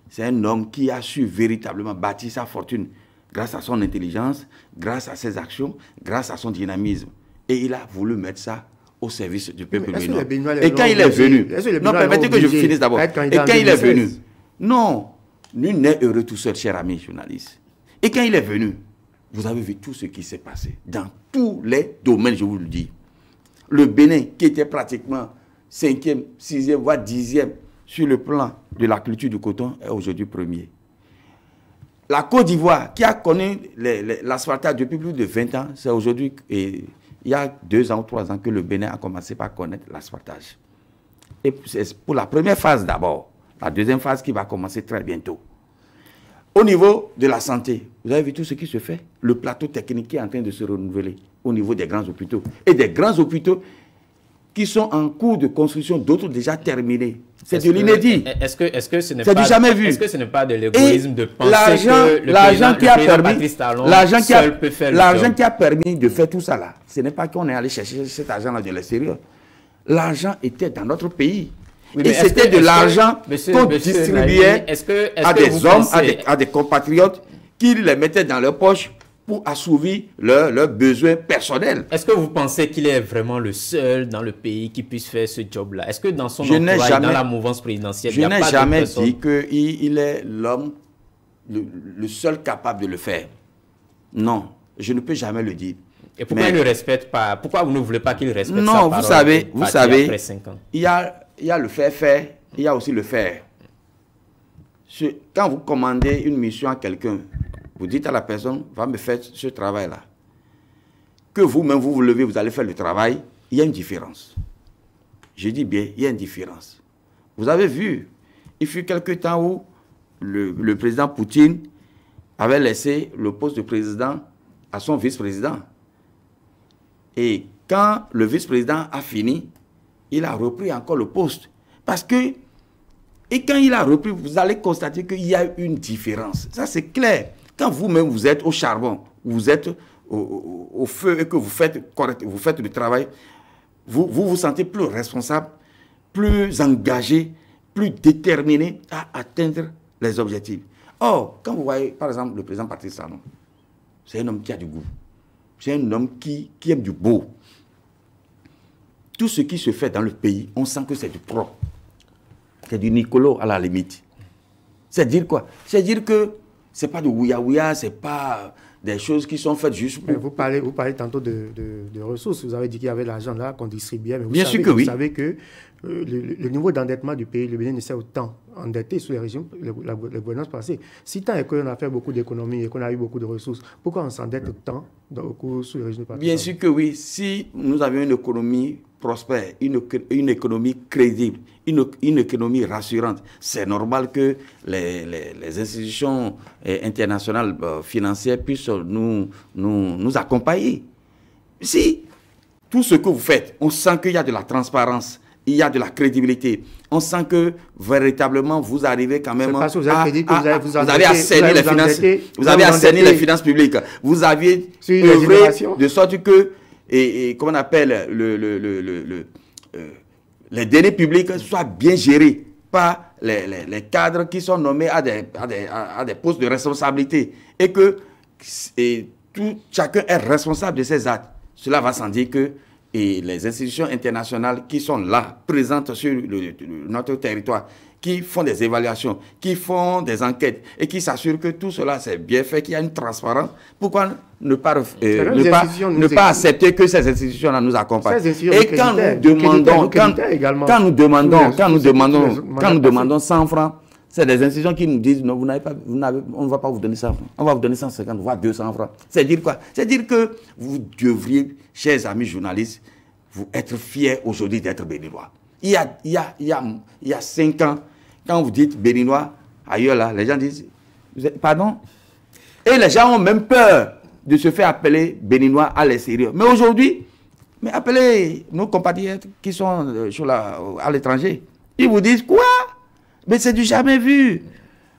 c'est un homme qui a su véritablement bâtir sa fortune grâce à son intelligence, grâce à ses actions, grâce à son dynamisme. Et il a voulu mettre ça au service du peuple béninois. Et quand il est venu, non, permettez que je finisse d'abord. Et quand il est venu, non, nul n'est heureux tout seul, cher ami journaliste. Et quand il est venu, vous avez vu tout ce qui s'est passé dans tous les domaines, je vous le dis. Le Bénin, qui était pratiquement 5e, 6e, voire 10e sur le plan de la culture du coton, est aujourd'hui premier. La Côte d'Ivoire, qui a connu l'asphaltage depuis plus de 20 ans, c'est aujourd'hui, il y a 2 ans ou 3 ans que le Bénin a commencé par connaître l'asphaltage. Et c'est pour la première phase d'abord. La deuxième phase qui va commencer très bientôt. Au niveau de la santé, vous avez vu tout ce qui se fait. Le plateau technique est en train de se renouveler au niveau des grands hôpitaux. Et des grands hôpitaux qui sont en cours de construction, d'autres déjà terminés. C'est de l'inédit. Est-ce que ce n'est pas du jamais vu. Est-ce que ce n'est pas de l'égoïsme de penser que l'argent qui a permis, l'argent qui a permis de faire tout ça là, ce n'est pas qu'on est allé chercher cet argent là de l'extérieur. L'argent était dans notre pays. Oui, et c'était de l'argent qu'on distribuait à des hommes, à des compatriotes qui les mettaient dans leur poche pour assouvir leurs besoins personnels. Est-ce que vous pensez qu'il est vraiment le seul dans le pays qui puisse faire ce job-là? Est-ce que dans son entourage, dans la mouvance présidentielle, il n'y a pas de personne? Je n'ai jamais dit qu'il est l'homme, le seul capable de le faire. Non, je ne peux jamais le dire. Et pourquoi il ne respecte pas? Pourquoi vous ne voulez pas qu'il respecte sa parole? Non, vous savez, après 5 ans? Il y a le faire, il y a aussi le faire. Quand vous commandez une mission à quelqu'un, vous dites à la personne, va me faire ce travail-là. Que vous-même, vous vous levez, vous allez faire le travail, il y a une différence. Je dis bien, il y a une différence. Vous avez vu, il fut quelque temps où le président Poutine avait laissé le poste de président à son vice-président. Et quand le vice-président a fini, il a repris encore le poste. Parce que, et quand il a repris, vous allez constater qu'il y a une différence. Ça, c'est clair. Quand vous-même, vous êtes au charbon, vous êtes au feu et que vous faites le travail, vous vous sentez plus responsable, plus engagé, plus déterminé à atteindre les objectifs. Or, quand vous voyez, par exemple, le président Patrice Talon, c'est un homme qui a du goût. C'est un homme qui aime du beau. Tout ce qui se fait dans le pays, on sent que c'est du propre. C'est du Nicolo à la limite. C'est dire quoi? C'est dire que c'est pas de ouïa-ouïa, c'est pas des choses qui sont faites juste pour... Mais vous parlez tantôt de ressources. Vous avez dit qu'il y avait l'argent là qu'on distribuait. Mais bien sûr que oui. Vous savez que le niveau d'endettement du pays, le Bénin ne s'est autant endetté sous les régimes, les gouvernances passées. Si tant est qu'on a fait beaucoup d'économies et qu'on a eu beaucoup de ressources, pourquoi on s'endette tant sous les régimes passés? Bien sûr que oui. Si nous avions une économie prospère, une économie crédible, une économie rassurante, c'est normal que les institutions internationales financières puissent nous accompagner. Si tout ce que vous faites, on sent qu'il y a de la transparence, il y a de la crédibilité, on sent que véritablement vous arrivez quand même à assainir les finances, vous avez assaini les finances publiques, vous aviez œuvré de sorte que et comment on appelle les deniers publics soient bien gérés par les cadres qui sont nommés à des postes de responsabilité et que chacun est responsable de ses actes. Cela va sans dire que les institutions internationales qui sont là, présentes sur notre territoire, qui font des évaluations, qui font des enquêtes et qui s'assurent que tout cela c'est bien fait, qu'il y a une transparence. Pourquoi ne pas accepter que ces institutions-là nous accompagnent? Et quand nous demandons 100 francs, c'est des institutions qui nous disent non, on ne va pas vous donner 100 francs, on va vous donner 150, voire 200 francs. C'est dire quoi? C'est dire que vous devriez, chers amis journalistes, vous être fiers aujourd'hui d'être béninois. Il y a 5 ans, quand vous dites béninois, ailleurs là, les gens disent, pardon? Et les gens ont même peur de se faire appeler béninois à l'extérieur. Mais aujourd'hui, appelez nos compatriotes qui sont à l'étranger. Ils vous disent quoi? Mais c'est du jamais vu.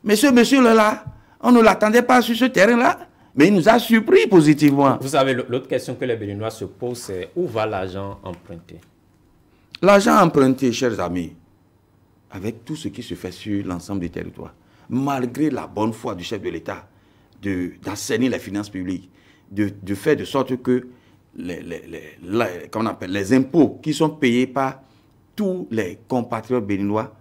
Mais ce monsieur-là, on ne l'attendait pas sur ce terrain-là. Mais il nous a surpris positivement. Vous savez, l'autre question que les Béninois se posent, c'est où va l'argent emprunté? L'argent emprunté, chers amis, avec tout ce qui se fait sur l'ensemble du territoire, malgré la bonne foi du chef de l'État d'assainir les finances publiques, de faire de sorte que les impôts qui sont payés par tous les compatriotes béninois,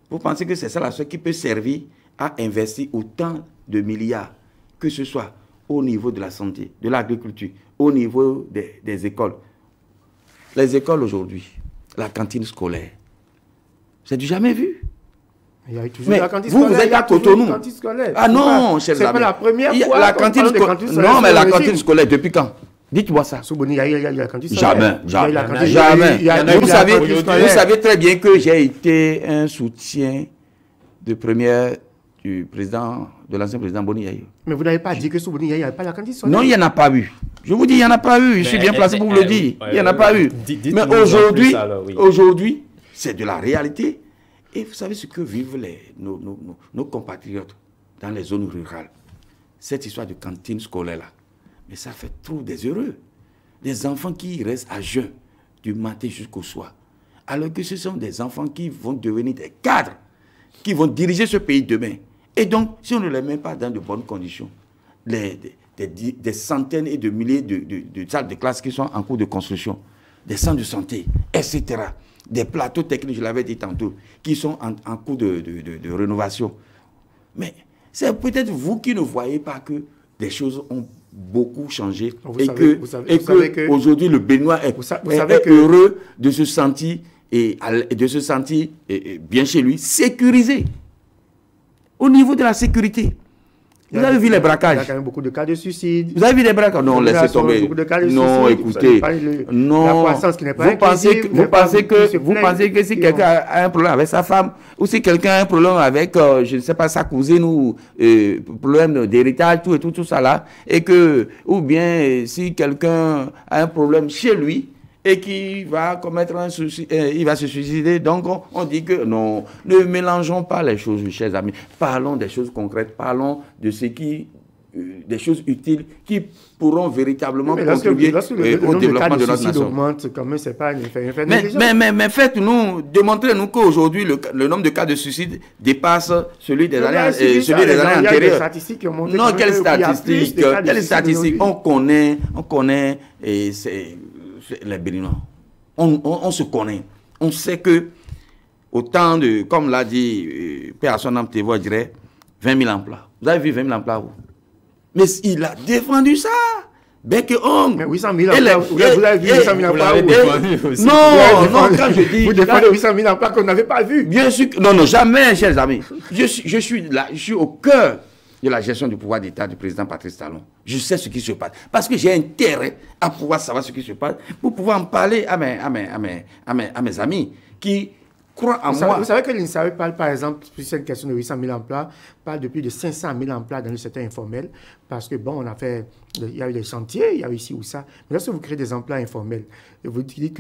vous pensez que c'est ça la chose qui peut servir à investir autant de milliards, que ce soit au niveau de la santé, de l'agriculture, au niveau des écoles. Les écoles aujourd'hui, la cantine scolaire, c'est du jamais vu. Il y a toujours Mais la cantine vous scolaire. êtes à Cotonou. Ah non, chers amis. C'est pas la première fois. La cantine scolaire. Non, mais la cantine scolaire, depuis quand? Dites-moi ça. Il y a la cantine scolaire. Jamais. Vous savez très bien que j'ai été un soutien de première du président, de l'ancien président Boni Yayo. Mais vous n'avez pas dit que sous Boni Yayo, il n'y a pas la cantine scolaire? Non, il n'y en a pas eu. Je vous dis, il n'y en a pas eu. Je suis bien placé pour vous le dire. Il n'y en a pas eu. Mais aujourd'hui, c'est de la réalité. Et vous savez ce que vivent nos compatriotes dans les zones rurales. Cette histoire de cantine scolaire-là. Mais ça fait trop des heureux. Des enfants qui restent à jeun du matin jusqu'au soir. Alors que ce sont des enfants qui vont devenir des cadres, qui vont diriger ce pays demain. Et donc, si on ne les met pas dans de bonnes conditions, des centaines et de milliers de salles de classe qui sont en cours de construction, des centres de santé, etc., des plateaux techniques, je l'avais dit tantôt, qui sont en cours de rénovation. Mais c'est peut-être vous qui ne voyez pas que des choses ont beaucoup changé et que aujourd'hui le Béninois est heureux de se sentir bien chez lui, sécurisé. Au niveau de la sécurité. Vous avez vu les braquages? Il y a quand même beaucoup de cas de suicide. Vous avez vu les braquages? Non, laissez tomber. Non, écoutez. Non. Vous pensez que si quelqu'un a un problème avec sa femme, ou si quelqu'un a un problème avec, je ne sais pas, sa cousine, ou problème d'héritage, tout ça là, et que, ou bien si quelqu'un a un problème chez lui, et qui va commettre un suicide, il va se suicider. Donc, on dit que non, ne mélangeons pas les choses, chers amis. Parlons des choses concrètes, parlons de ce qui, des choses utiles qui pourront véritablement contribuer au développement de notre nation. Augmente, quand même, c'est pas une mais faites-nous, démontrez-nous qu'aujourd'hui, le nombre de cas de suicide dépasse celui des années antérieures. Non, quelles statistiques? On connaît, et c'est les Béninois. On se connaît. On sait que, autant de, comme l'a dit Père à son âme, je dirais, 20 000 emplois. Vous avez vu 20 000 emplois, vous? Mais il a défendu ça. Bec et ongle. Mais 800 000 emplois, vous avez vu 800 000 emplois Non, quand je dis... Vous défendez 800 000 emplois qu'on n'avait pas vu. Bien sûr que... Non, jamais, chers amis. Je suis au cœur de la gestion du pouvoir d'État du président Patrice Talon. Je sais ce qui se passe. Parce que j'ai intérêt à pouvoir savoir ce qui se passe pour pouvoir en parler à mes amis qui croient en moi. Vous savez que l'INSAE parle, par exemple, sur cette question de 800 000 emplois, parle de plus de 500 000 emplois dans le secteur informel. Parce que, bon, il y a eu des chantiers, il y a eu ici ou ça. Mais lorsque vous créez des emplois informels, vous dites,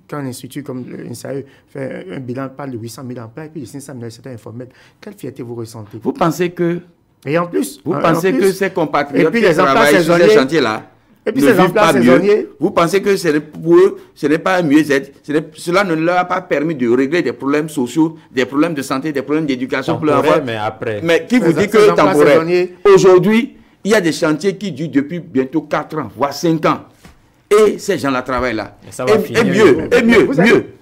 quand un institut comme l'INSAE fait un bilan, parle de 800 000 emplois et puis de 500 000 dans le secteur informel, quelle fierté vous ressentez? Vous pensez que... Et en plus... Vous pensez que ces compatriotes qui travaillent sur ces chantiers-là et puis ces emplois saisonniers... Vous pensez que pour eux, ce n'est pas un mieux-être, cela ne leur a pas permis de régler des problèmes sociaux, des problèmes de santé, des problèmes d'éducation pour leur avoir. Mais qui vous dit que temporaire? Aujourd'hui, il y a des chantiers qui durent depuis bientôt 4 ans, voire 5 ans. Et ces gens-là travaillent là. Et mieux.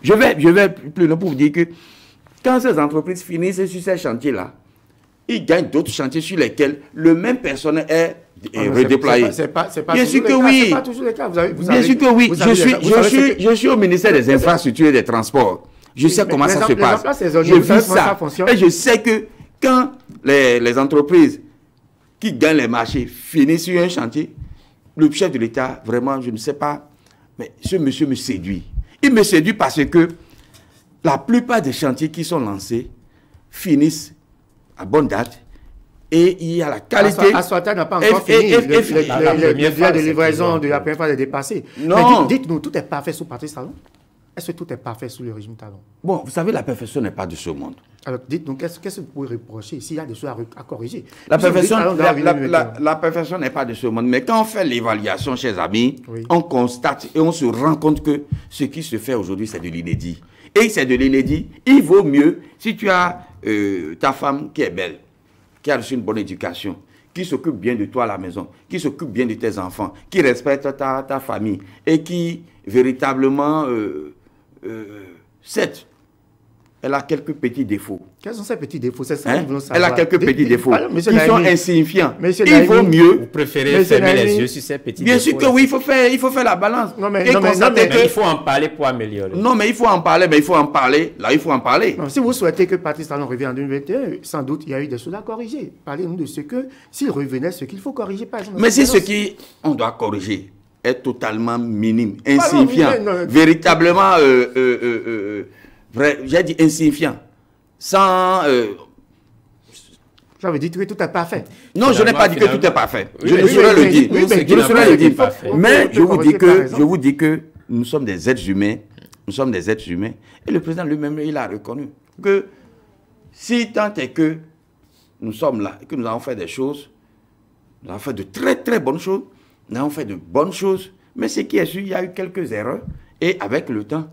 Je vais plus loin pour vous dire que quand ces entreprises finissent sur ces chantiers-là, ils gagnent d'autres chantiers sur lesquels le même personnel est redéployé. Bien sûr que oui. Bien sûr que oui. Je suis au ministère des Infrastructures et des Transports. Je sais comment ça se passe. Je vis ça. Et je sais que quand les entreprises qui gagnent les marchés finissent sur un chantier, le chef de l'État, vraiment, je ne sais pas, mais ce monsieur me séduit. Il me séduit parce que la plupart des chantiers qui sont lancés finissent à bonne date et il y a la qualité. Aswata n'a pas encore fini. Le délai de livraison de la première phase est dépassé. Non. Dites-nous, tout est parfait sous Patrice Talon? est-ce que tout est parfait sous le régime Talon? Bon, vous savez, la perfection n'est pas de ce monde. Alors, dites-nous, qu'est-ce que vous pouvez reprocher s'il y a des choses à corriger? La perfection n'est pas de ce monde. Mais quand on fait l'évaluation, chers amis, on constate et on se rend compte que ce qui se fait aujourd'hui, c'est de l'inédit. Et c'est de l'inédit. Il vaut mieux, si tu as ta femme qui est belle, qui a reçu une bonne éducation, qui s'occupe bien de toi à la maison, qui s'occupe bien de tes enfants, qui respecte ta famille et qui véritablement certes, elle a quelques petits défauts. Quels sont ces petits défauts? C'est ça que nous voulons savoir. Elle a quelques petits défauts qui sont insignifiants. Il vaut mieux... Vous préférez fermer les yeux sur ces petits défauts? Bien sûr que oui, il faut faire la balance. Mais il faut en parler pour améliorer. Non, mais il faut en parler, mais il faut en parler. Là, il faut en parler. Non, si vous souhaitez que Patrice Talon revienne en 2021, sans doute, il y a eu des choses à corriger. Parlez-nous de ce que, s'il revenait, ce qu'il faut corriger. Par exemple, mais si ce qu'on doit corriger est totalement minime, insignifiant, véritablement, j'ai dit insignifiant, sans... J'avais dit que tout est parfait. Non, je n'ai pas dit que tout est parfait. Je ne saurais le dire. Je ne saurais le dire. Mais je vous dis que nous sommes des êtres humains. Nous sommes des êtres humains. Et le président lui-même, il a reconnu que si tant est que nous sommes là et que nous avons fait des choses, nous avons fait de très très bonnes choses, nous avons fait de bonnes choses, mais ce qui est sûr, il y a eu quelques erreurs. Et avec le temps,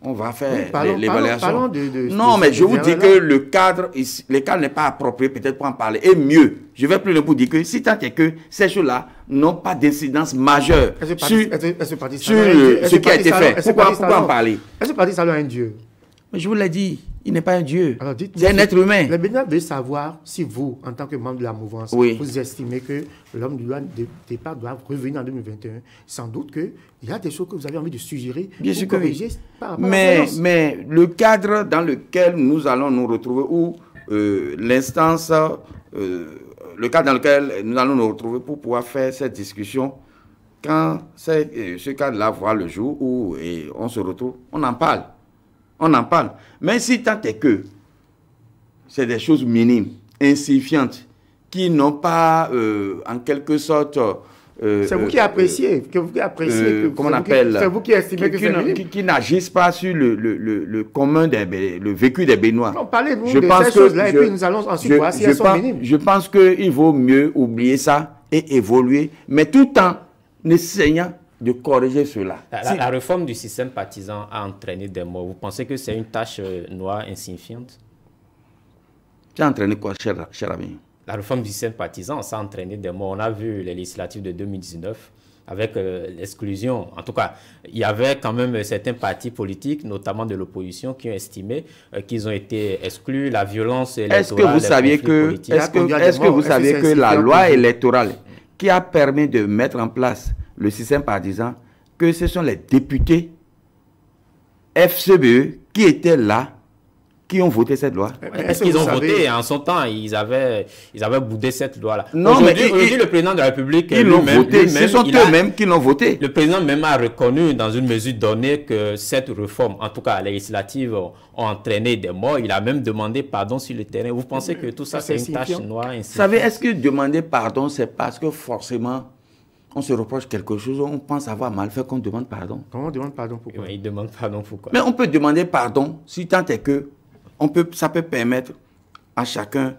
on va faire l'évaluation. Non, mais je vous dis que le cadre n'est pas approprié peut-être pour en parler. Et mieux, je vais plus loin pour dire que si tant est que ces choses-là n'ont pas d'incidence majeure sur ce qui a été fait, pourquoi en parler? Est-ce que Patrice Talon est un dieu? Mais je vous l'ai dit, il n'est pas un dieu. C'est un être humain. Le bénéfice veut savoir si vous, en tant que membre de la mouvance, vous estimez que l'homme du départ doit revenir en 2021. Sans doute qu'il y a des choses que vous avez envie de suggérer. Bien sûr que oui. Mais le cadre dans lequel nous allons nous retrouver, ou l'instance, le cadre dans lequel nous allons nous retrouver pour pouvoir faire cette discussion, quand ce cadre-là voit le jour où on se retrouve, on en parle. On en parle. Mais si tant est que c'est des choses minimes, insignifiantes, qui n'ont pas, en quelque sorte... c'est vous qui appréciez. Comment on appelle? C'est vous qui estimez que c'est minime. Qui n'agissent pas sur le commun, le vécu des Béninois. Parlez-nous de ces choses-là et puis nous allons ensuite voir si elles sont minimes. Je pense qu'il vaut mieux oublier ça et évoluer, mais tout en essayant de corriger cela. La réforme du système partisan a entraîné des morts. Vous pensez que c'est une tâche noire insignifiante? Ça a entraîné quoi, cher ami? La réforme du système partisan, ça a entraîné des morts. On a vu les législatives de 2019 avec l'exclusion. En tout cas, il y avait quand même certains partis politiques, notamment de l'opposition, qui ont estimé qu'ils ont été exclus. La violence électorale... Est-ce que vous saviez que la loi électorale qui a permis de mettre en place le système partisan, que ce sont les députés FCBE qui étaient là, qui ont voté cette loi? Est-ce qu'ils ont voté? En son temps, ils avaient boudé cette loi-là. Non, mais aujourd'hui, le président de la République... Ils l'ont voté, ce sont eux-mêmes qui l'ont voté. Le président même a reconnu, dans une mesure donnée, que cette réforme, en tout cas législative, ont entraîné des morts. Il a même demandé pardon sur le terrain. Vous pensez que tout ça, c'est une tâche noire? Vous savez, est-ce que demander pardon, c'est parce que forcément... on se reproche quelque chose, on pense avoir mal fait qu'on demande pardon. Comment on demande pardon? Pourquoi? Il demande pardon pourquoi? Mais on peut demander pardon si tant est que ça peut permettre à chacun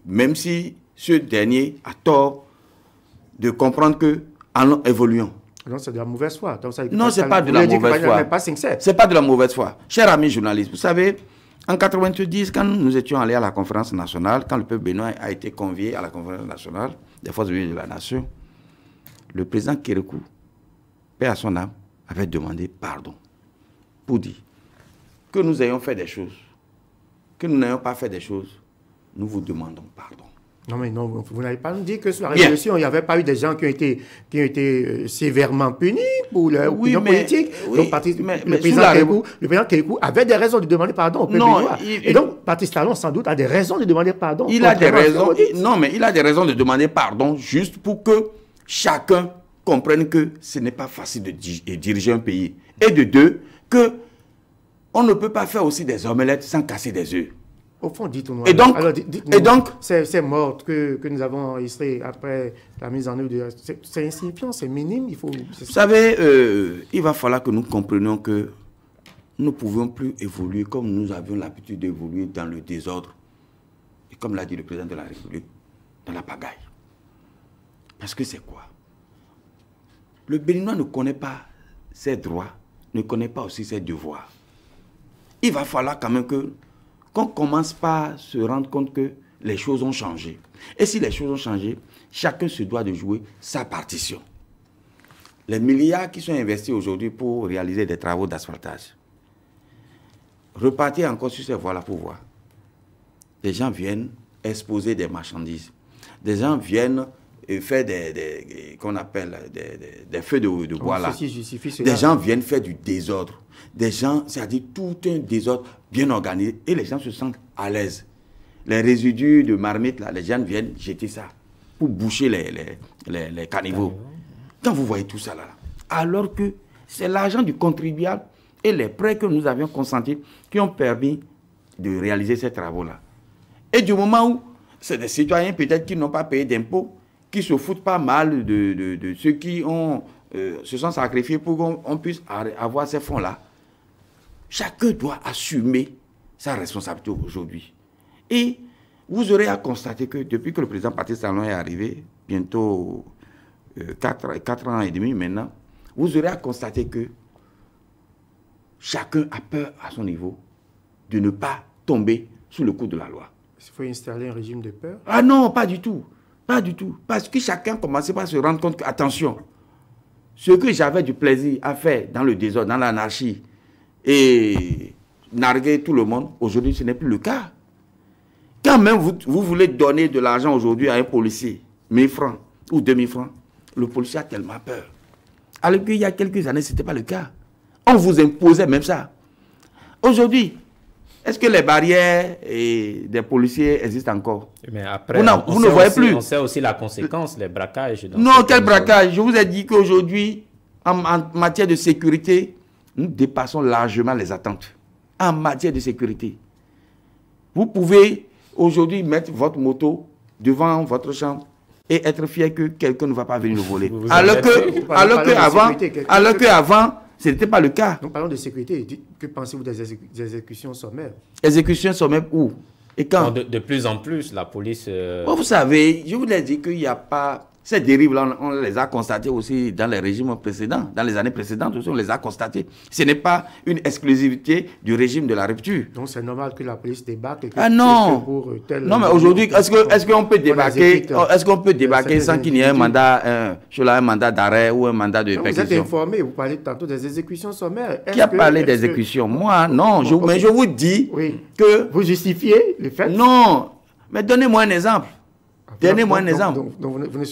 même si ce dernier a tort, de comprendre que allons évoluons. Non, c'est de la mauvaise foi. Non, ce n'est pas de la mauvaise foi. Ce n'est pas de la mauvaise foi. Chers amis journalistes, vous savez, en 1990, quand nous étions allés à la conférence nationale, quand le peuple béninois a été convié à la conférence nationale des forces vives de la nation, le président Kérékou, paix à son âme, avait demandé pardon pour dire que nous ayons fait des choses, que nous n'ayons pas fait des choses, nous vous demandons pardon. Non, mais non, vous n'avez pas dit que sur la révolution, il n'y avait pas eu des gens qui ont été sévèrement punis pour leur opinion politique. Donc, le président Kérékou avait des raisons de demander pardon au peuple béninois. Et donc, Patrice Talon, sans doute, a des raisons de demander pardon. Il a des raisons. Non, mais il a des raisons de demander pardon juste pour que chacun comprenne que ce n'est pas facile de diriger un pays. Et de deux, que on ne peut pas faire aussi des omelettes sans casser des œufs. Au fond, dites-nous. Et donc, ces morts que nous avons enregistrées après la mise en œuvre de... C'est insignifiant, c'est minime. Vous savez, il va falloir que nous comprenions que nous ne pouvions plus évoluer comme nous avions l'habitude d'évoluer dans le désordre. Et comme l'a dit le président de la République, dans la pagaille. Parce que c'est quoi? Le Béninois ne connaît pas ses droits, ne connaît pas aussi ses devoirs. Il va falloir quand même qu'on commence par se rendre compte que les choses ont changé. Et si les choses ont changé, chacun se doit de jouer sa partition. Les milliards qui sont investis aujourd'hui pour réaliser des travaux d'asphaltage, repartir encore sur ces voies-là pour voir. Des gens viennent exposer des marchandises. Des gens viennent faire qu'on appelle des feux de bois là. Des gens viennent faire du désordre. Des gens, c'est-à-dire tout un désordre bien organisé. Et les gens se sentent à l'aise. Les résidus de marmite là, les gens viennent jeter ça pour boucher les caniveaux. Quand vous voyez tout ça là, alors que c'est l'argent du contribuable et les prêts que nous avions consentis qui ont permis de réaliser ces travaux-là. Et du moment où c'est des citoyens peut-être qui n'ont pas payé d'impôts, qui se foutent pas mal de ceux qui se sont sacrifiés pour qu'on puisse avoir ces fonds-là, chacun doit assumer sa responsabilité aujourd'hui. Et vous aurez à constater que depuis que le président Patrice Talon est arrivé, bientôt 4 ans et demi maintenant, vous aurez à constater que chacun a peur à son niveau de ne pas tomber sous le coup de la loi. Il faut installer un régime de peur? Ah non, pas du tout. Pas du tout. Parce que chacun commençait par se rendre compte que, attention, ce que j'avais du plaisir à faire dans le désordre, dans l'anarchie, et narguer tout le monde, aujourd'hui ce n'est plus le cas. Quand même vous voulez donner de l'argent aujourd'hui à un policier, 1000 francs ou 2000 francs, le policier a tellement peur. Alors qu'il y a quelques années, ce n'était pas le cas. On vous imposait même ça. Aujourd'hui, est-ce que les barrières des policiers existent encore? Mais après, vous ne voyez plus. On sait aussi la conséquence, les braquages. Non, quel braquage? Je vous ai dit qu'aujourd'hui, en matière de sécurité, nous dépassons largement les attentes. En matière de sécurité. Vous pouvez aujourd'hui mettre votre moto devant votre chambre et être fier que quelqu'un ne va pas venir le voler. Alors qu'avant, ce n'était pas le cas. Nous parlons de sécurité. Que pensez-vous des exécutions sommaires? Exécutions sommaires où? Et quand? De plus en plus, la police... Vous savez, je vous l'ai dit qu'il n'y a pas... Ces dérives-là, on les a constatées aussi dans les régimes précédents. Dans les années précédentes aussi, on les a constatées. Ce n'est pas une exclusivité du régime de la rupture. Donc c'est normal que la police débarque. Ah non! Non, mais aujourd'hui, est-ce qu'on peut débarquer sans qu'il y ait un mandat d'arrêt ou un mandat de perquisition? Vous êtes informé, vous parlez tantôt des exécutions sommaires. Qui a parlé des exécutions? Moi, non. Mais je vous dis que... Vous justifiez le fait? Non. Mais donnez-moi un exemple. Donnez-moi un exemple.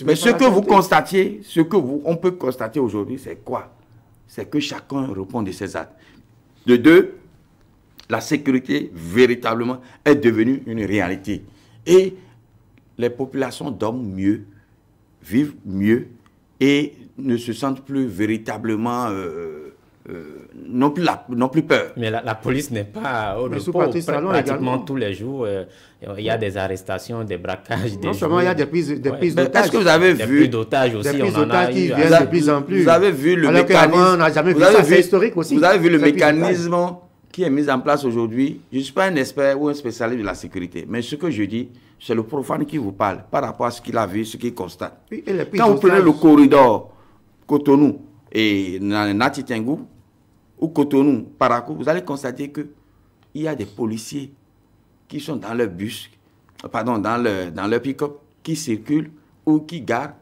Mais ce que vous constatiez, on peut constater aujourd'hui, c'est quoi? C'est que chacun répond de ses actes. De deux, la sécurité, véritablement, est devenue une réalité. Et les populations dorment mieux, vivent mieux et ne se sentent plus véritablement... n'ont plus peur. Mais la police n'est pas au repos. Pratiquement tous les jours, il y a des arrestations, des braquages. Non seulement il y a des prises d'otages. Est-ce que vous avez vu des d'otages aussi? Des prises d'otages qui viennent de plus en plus. Vous avez vu le mécanisme. On n'a jamais vu ça, c'est historique aussi. Vous avez vu le mécanisme qui est mis en place aujourd'hui. Je ne suis pas un expert ou un spécialiste de la sécurité, mais ce que je dis, c'est le profane qui vous parle par rapport à ce qu'il a vu, ce qu'il constate. Oui, quand vous prenez le corridor Cotonou et Nati Tengu, ou Cotonou, Parakou, vous allez constater qu'il y a des policiers qui sont dans leur bus, dans leur pick-up, qui circulent ou qui garent.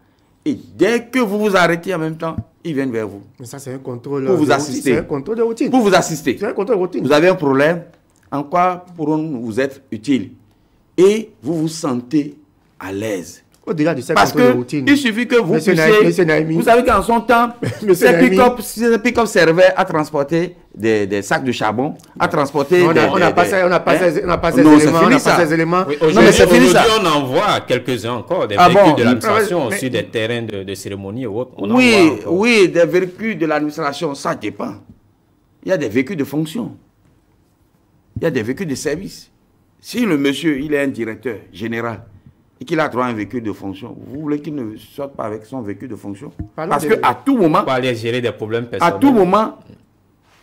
Et dès que vous vous arrêtez en même temps, ils viennent vers vous. Mais ça, c'est un contrôle pour vous assister. C'est un contrôle de routine. Pour vous assister. C'est un contrôle de routine. Vous avez un problème, en quoi pourront vous être utiles? Et vous vous sentez à l'aise. Au-delà de ces parce contrôles de routine. Il suffit que vous puissiez... Vous savez qu'en son temps, ces pick-up servaient à transporter des sacs de charbon, à transporter... On n'a pas ces éléments. Aujourd'hui, on en voit quelques-uns encore, des véhicules de l'administration sur des terrains de cérémonie ou autres. Oui, des véhicules de l'administration, ça dépend. Il y a des véhicules de fonction. Il y a des véhicules de service. Si le monsieur, il est un directeur général et qu'il a droit à un véhicule de fonction, vous voulez qu'il ne sorte pas avec son véhicule de fonction? Parce qu'à tout moment, pour aller gérer des problèmes personnels. à tout moment,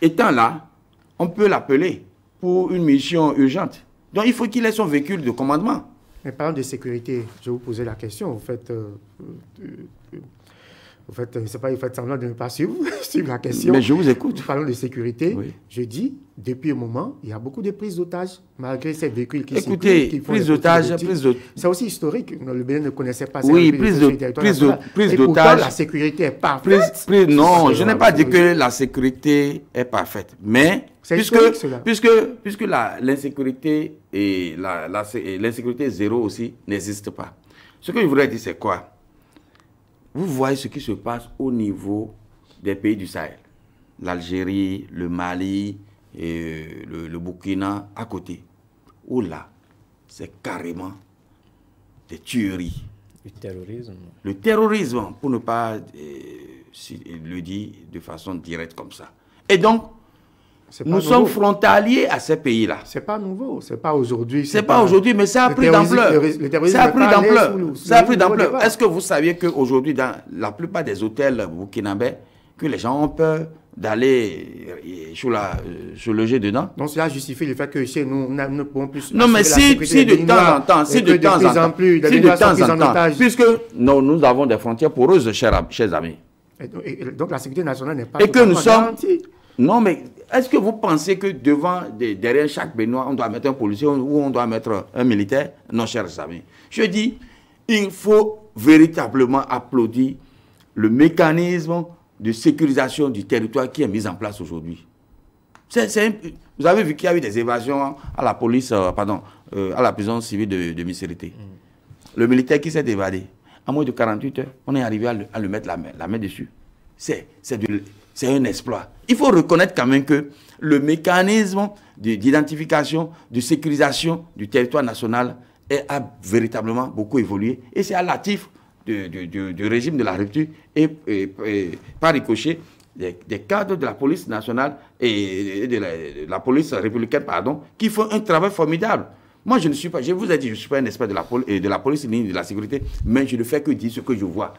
étant là, on peut l'appeler pour une mission urgente. Donc il faut qu'il ait son véhicule de commandement. Mais parlant de sécurité, je vais vous poser la question. Vous faites c'est pas, vous faites semblant de ne pas suivre la question. Mais je vous écoute. Parlons de sécurité. Oui. Je dis, depuis un moment, il y a beaucoup de prises d'otages, malgré ces véhicules qui écoutez, circulent. Prise d'otages, c'est aussi historique. Le Bénin ne connaissait pas ça. Oui, prise d'otages. La sécurité est parfaite. Non, je n'ai pas dit que la sécurité est parfaite. Mais, puisque l'insécurité et l'insécurité zéro aussi n'existe pas. Ce que je voudrais dire, c'est quoi? Vous voyez ce qui se passe au niveau des pays du Sahel. L'Algérie, le Mali, et le Burkina à côté. Où là, c'est carrément des tueries. Le terrorisme. Le terrorisme, pour ne pas le dire de façon directe comme ça. Et donc, nous sommes frontaliers à ces pays-là. C'est pas nouveau, c'est pas aujourd'hui. C'est pas aujourd'hui, mais ça a pris d'ampleur. Ça a pris d'ampleur. Ça a pris d'ampleur. Est-ce que vous saviez qu'aujourd'hui, dans la plupart des hôtels burkinabés, que les gens ont peur d'aller se loger dedans? Donc cela justifie le fait que chez nous, nous ne pouvons plus... Non, mais si de temps en temps, puisque nous avons des frontières poreuses, chers amis. Et donc la sécurité nationale n'est pas et que nous sommes garantie. Non, mais est-ce que vous pensez que derrière chaque Béninois, on doit mettre un policier ou on doit mettre un militaire? Non, chers amis. Je dis, il faut véritablement applaudir le mécanisme de sécurisation du territoire qui est mis en place aujourd'hui. Vous avez vu qu'il y a eu des évasions à la police, à la prison civile de Misérité. Le militaire qui s'est évadé, en moins de 48 heures, on est arrivé à le mettre la main dessus. C'est un exploit. Il faut reconnaître quand même que le mécanisme d'identification, de sécurisation du territoire national a véritablement beaucoup évolué. Et c'est à l'actif du régime de la rupture et par ricochet des cadres de la police nationale et de la police républicaine, qui font un travail formidable. Moi, je vous ai dit, je ne suis pas un expert de la police ni de la sécurité, mais je ne fais que dire ce que je vois.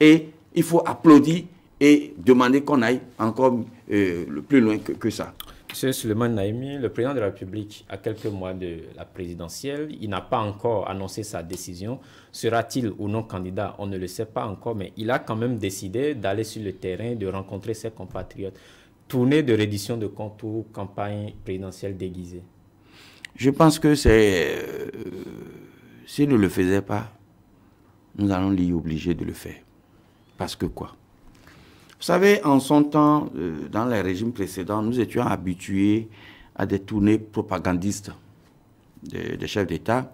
Et il faut applaudir et demander qu'on aille encore le plus loin que ça. Monsieur Suleiman Naimi, le président de la République, à quelques mois de la présidentielle, il n'a pas encore annoncé sa décision. Sera-t-il ou non candidat? On ne le sait pas encore, mais il a quand même décidé d'aller sur le terrain, de rencontrer ses compatriotes. Tournée de reddition de comptes ou campagne présidentielle déguisée? Je pense que s'il ne le faisait pas, nous allons l'y obliger de le faire. Parce que quoi? Vous savez, en son temps, dans les régimes précédents, nous étions habitués à des tournées propagandistes des chefs d'État,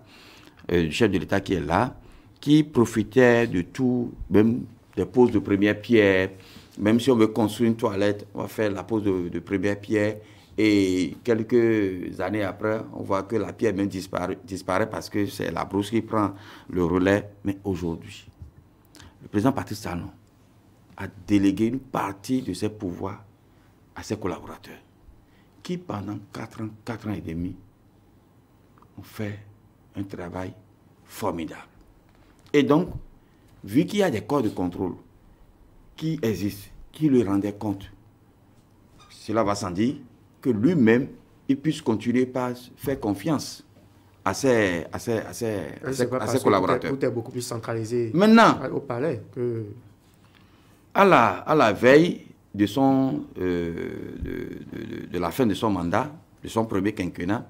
du chef de l'État qui est là, qui profitaient de tout, même des poses de première pierre. Même si on veut construire une toilette, on va faire la pose de première pierre. Et quelques années après, on voit que la pierre même disparaît parce que c'est la brousse qui prend le relais. Mais aujourd'hui, le président Patrice Talon a délégué une partie de ses pouvoirs à ses collaborateurs qui, pendant 4 ans et demi, ont fait un travail formidable. Et donc, vu qu'il y a des corps de contrôle qui existent, qui lui rendaient compte, cela va sans dire que lui-même, il puisse continuer par faire confiance à ses collaborateurs. Tout est beaucoup plus centralisé maintenant, au palais que... À la veille de la fin de son mandat, de son premier quinquennat,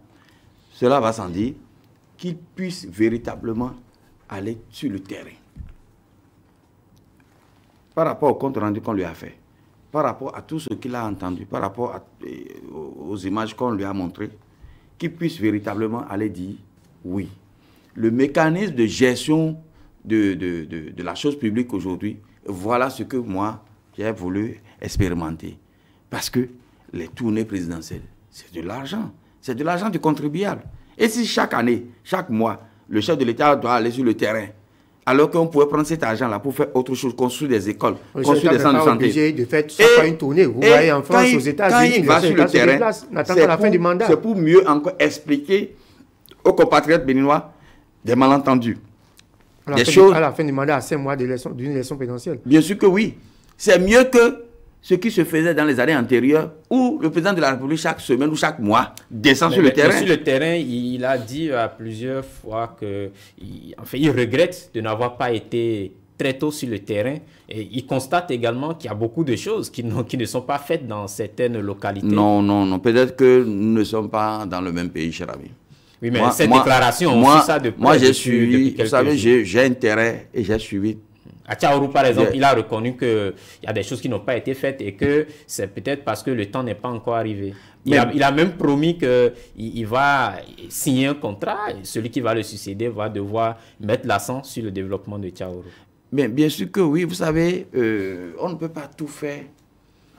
cela va sans dire qu'il puisse véritablement aller sur le terrain. Par rapport au compte rendu qu'on lui a fait, par rapport à tout ce qu'il a entendu, par rapport aux images qu'on lui a montrées, qu'il puisse véritablement aller dire oui. Le mécanisme de gestion de la chose publique aujourd'hui, voilà ce que moi, j'ai voulu expérimenter. Parce que les tournées présidentielles, c'est de l'argent. C'est de l'argent du contribuable. Et si chaque année, chaque mois, le chef de l'État doit aller sur le terrain, alors qu'on pouvait prendre cet argent-là pour faire autre chose, construire des écoles, construire des centres de santé. Obligé de faire chaque fois une tournée. Vous voyez en France, aux États-Unis, quand il va sur le terrain, la fin du mandat. C'est pour mieux encore expliquer aux compatriotes béninois des malentendus. À la fin du mandat, à 5 mois d'une élection présidentielle. Bien sûr que oui. C'est mieux que ce qui se faisait dans les années antérieures où le président de la République, chaque semaine ou chaque mois, descend sur le terrain. Sur le terrain, il a dit à plusieurs fois qu'il regrette de n'avoir pas été très tôt sur le terrain. Et il constate également qu'il y a beaucoup de choses qui ne sont pas faites dans certaines localités. Non. Peut-être que nous ne sommes pas dans le même pays, cher ami. Oui, mais cette déclaration, on suit ça depuis moi, j'ai suivi, vous savez, j'ai intérêt et j'ai suivi. À Tchaourou, par exemple, il a reconnu qu'il y a des choses qui n'ont pas été faites et que c'est peut-être parce que le temps n'est pas encore arrivé. Il a même promis qu'il va signer un contrat et celui qui va le succéder va devoir mettre l'accent sur le développement de Tchaourou. Mais bien sûr que oui, vous savez, on ne peut pas tout faire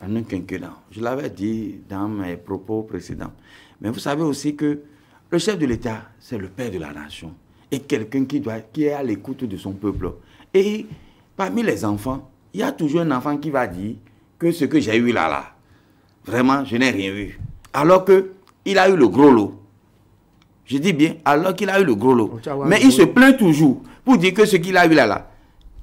en un quinquennat. Je l'avais dit dans mes propos précédents. Mais vous savez aussi que le chef de l'État, c'est le père de la nation et quelqu'un qui est à l'écoute de son peuple. Et parmi les enfants, il y a toujours un enfant qui va dire que ce que j'ai eu là, vraiment, je n'ai rien eu. Alors qu'il a eu le gros lot. Je dis bien, alors qu'il a eu le gros lot. Mais il se plaint toujours pour dire que ce qu'il a eu là,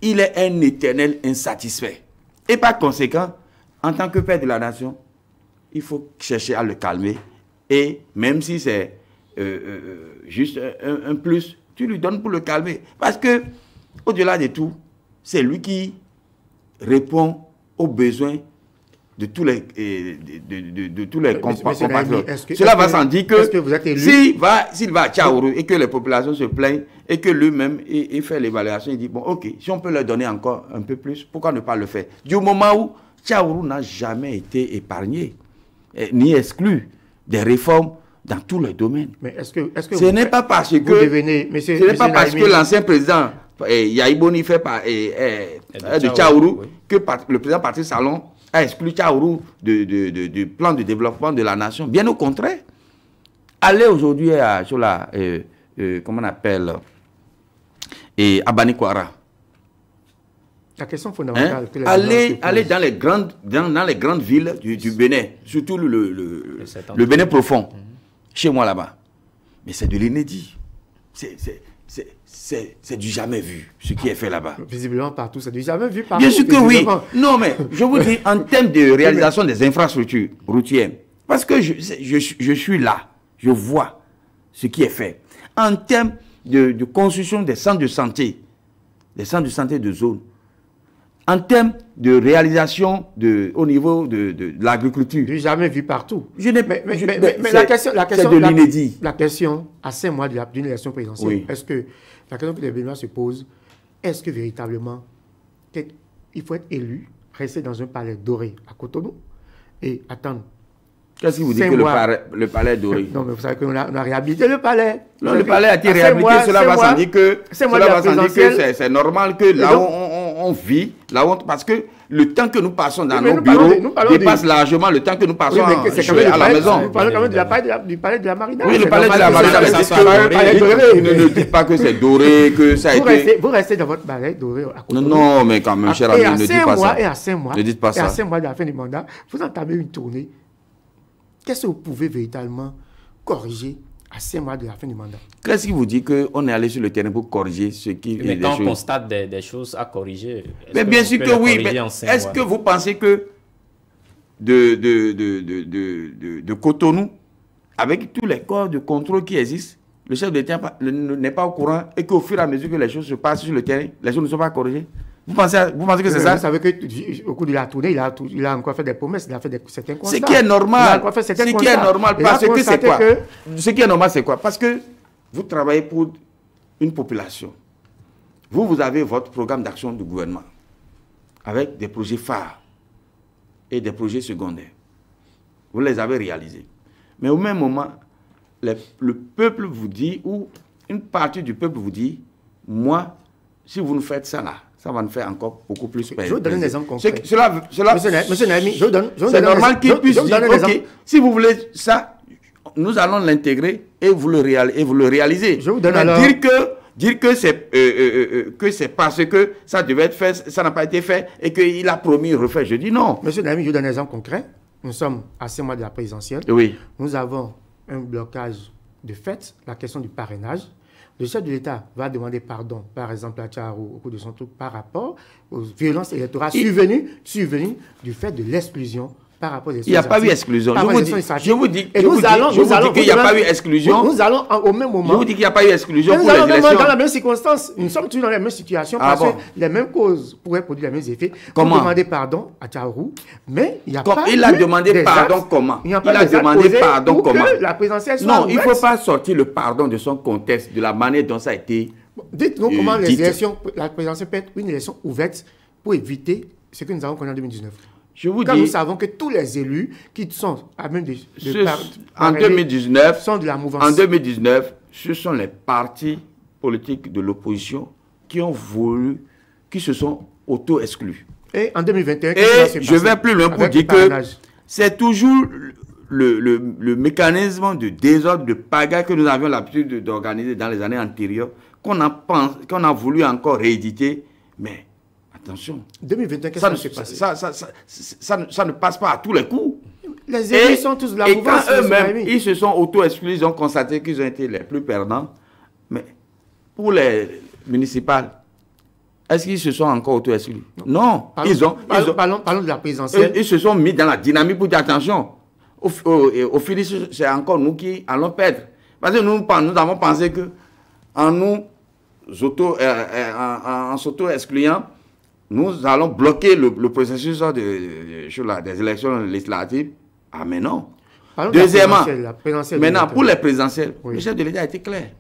il est un éternel insatisfait. Et par conséquent, en tant que père de la nation, il faut chercher à le calmer. Et même si c'est juste un plus, tu lui donnes pour le calmer. Parce que, au-delà de tout, c'est lui qui répond aux besoins de tous les, compatriotes. Cela va sans dire que s'il va à Tchaourou et que les populations se plaignent et que lui-même il fait l'évaluation, il dit, bon, ok, si on peut leur donner encore un peu plus, pourquoi ne pas le faire? Du moment où Tchaourou n'a jamais été épargné, ni exclu des réformes dans tous les domaines. Mais ce n'est pas parce que l'ancien président Yaïboni fait de Tchaourou que le président Patrice Talon a exclu Tchaourou du plan de développement de la nation. Bien au contraire. Allez aujourd'hui sur la, comment on appelle, à Banikwara. La question fondamentale. Allez dans les grandes villes du Bénin, surtout le Bénin profond, chez moi là-bas. Mais c'est de l'inédit. C'est du jamais vu, ce qui est fait là-bas. Visiblement partout, c'est du jamais vu partout. Bien sûr que oui. Non, mais je vous dis, en termes de réalisation des infrastructures routières, parce que je suis là, je vois ce qui est fait. En termes de construction des centres de santé de zone, en termes de réalisation au niveau de l'agriculture. Du jamais vu partout. Mais la question, c'est de l'inédit. La question, à 5 mois d'une élection présidentielle, oui. Est-ce que la question que les Béninois se posent, est-ce que véritablement, il faut être élu, rester dans un palais doré à Cotonou et attendre? Qu'est-ce qui vous dit que le palais doré? Non, mais vous savez qu'on a réhabilité le palais. Non, le palais a été réhabilité. Cela va sans dire que c'est normal que là où on vit, parce que le temps que nous passons dans nos bureaux dépasse largement le temps que nous passons à la maison. Nous parlons quand même du palais de la Marina. Oui, le palais de la Marina. Ne dites pas que c'est doré, que ça a été... Vous restez dans votre palais doré à Cotonou. Non, mais quand même, cher ami, ne dites pas ça. Et à 5 mois, ne dites pas ça. Et à 5 mois de la fin du mandat, vous entamez une tournée. Qu'est-ce que vous pouvez véritablement corriger à 5 mois de la fin du mandat? Qu'est-ce qui vous dit qu'on est allé sur le terrain pour corriger ce qui... Mais quand on constate des choses à corriger... Mais bien sûr que oui, mais est-ce que vous pensez que de Cotonou, avec tous les corps de contrôle qui existent, le chef de l'État n'est pas au courant et qu'au fur et à mesure que les choses se passent sur le terrain, les choses ne sont pas corrigées? Vous pensez que c'est ça? Vous savez qu'au cours de la tournée, il a encore fait des promesses, il a fait certains constats. Ce qui est normal. Ce qui est normal, parce que c'est quoi? Ce qui est normal, c'est quoi? Parce que vous travaillez pour une population. Vous avez votre programme d'action du gouvernement avec des projets phares et des projets secondaires. Vous les avez réalisés. Mais au même moment, le peuple vous dit, ou une partie du peuple vous dit, moi, si vous nous faites ça là, ça va nous faire encore beaucoup plus peur. Je vous donne un exemple concret. Monsieur Naimi, c'est normal qu'il puisse dire, ok, si vous voulez ça, nous allons l'intégrer et vous le réaliser. Je vous donne alors... Dire que c'est parce que ça devait être fait, ça n'a pas été fait et qu'il a promis de refaire. Je dis non. Monsieur Naimi, je vous donne un exemple concret. Nous sommes à 5 mois de la présidentielle. Oui. Nous avons un blocage de fait, la question du parrainage. Le chef de l'État va demander pardon, par exemple, à Tcharou, au cours de son truc, par rapport aux violences électorales survenues du fait de l'exclusion par rapport aux il n'y a pas eu exclusion. Je vous dis qu'il n'y a pas eu exclusion. Nous allons au même moment. Je vous dis qu'il n'y a pas eu exclusion pour nous les allons élections. dans la même circonstance. Nous sommes toujours dans la même situation parce que les mêmes causes pourraient produire les mêmes effets. Comment? Demander pardon à Tcharou, mais il n'y a pas il a demandé pardon comment? Il a demandé pardon comment? La présidentielle soit non, il ne faut pas sortir le pardon de son contexte, de la manière dont ça a été. Dites-nous comment les élections, la présidentielle peut être une élection ouverte pour éviter ce que nous avons connu en 2019. Je vous Quand dis, nous savons que tous les élus qui sont à même en 2019, sont de la mouvance. En 2019, ce sont les partis politiques de l'opposition qui ont voulu, qui se sont auto-exclus. Et en 2021, et je vais plus loin pour dire que c'est toujours le mécanisme de désordre, de pagaille que nous avions l'habitude d'organiser dans les années antérieures, qu'on a voulu encore rééditer, mais attention. 2021, qu'est-ce qui s'est passé? Ça ne passe pas à tous les coups. Les élus sont tous de la mouvance. Et quand eux-mêmes, ils se sont auto-exclus, ils ont constaté qu'ils ont été les plus perdants. Mais pour les municipales, est-ce qu'ils se sont encore auto-exclus? Non. Parlons de la présidentielle. Ils se sont mis dans la dynamique pour dire attention. Au finish, c'est encore nous qui allons perdre. Parce que nous avons pensé que en s'auto-excluant, nous allons bloquer le processus des élections législatives. Ah, mais non. Deuxièmement, maintenant, pour les présidentielles, le chef de l'État a été clair.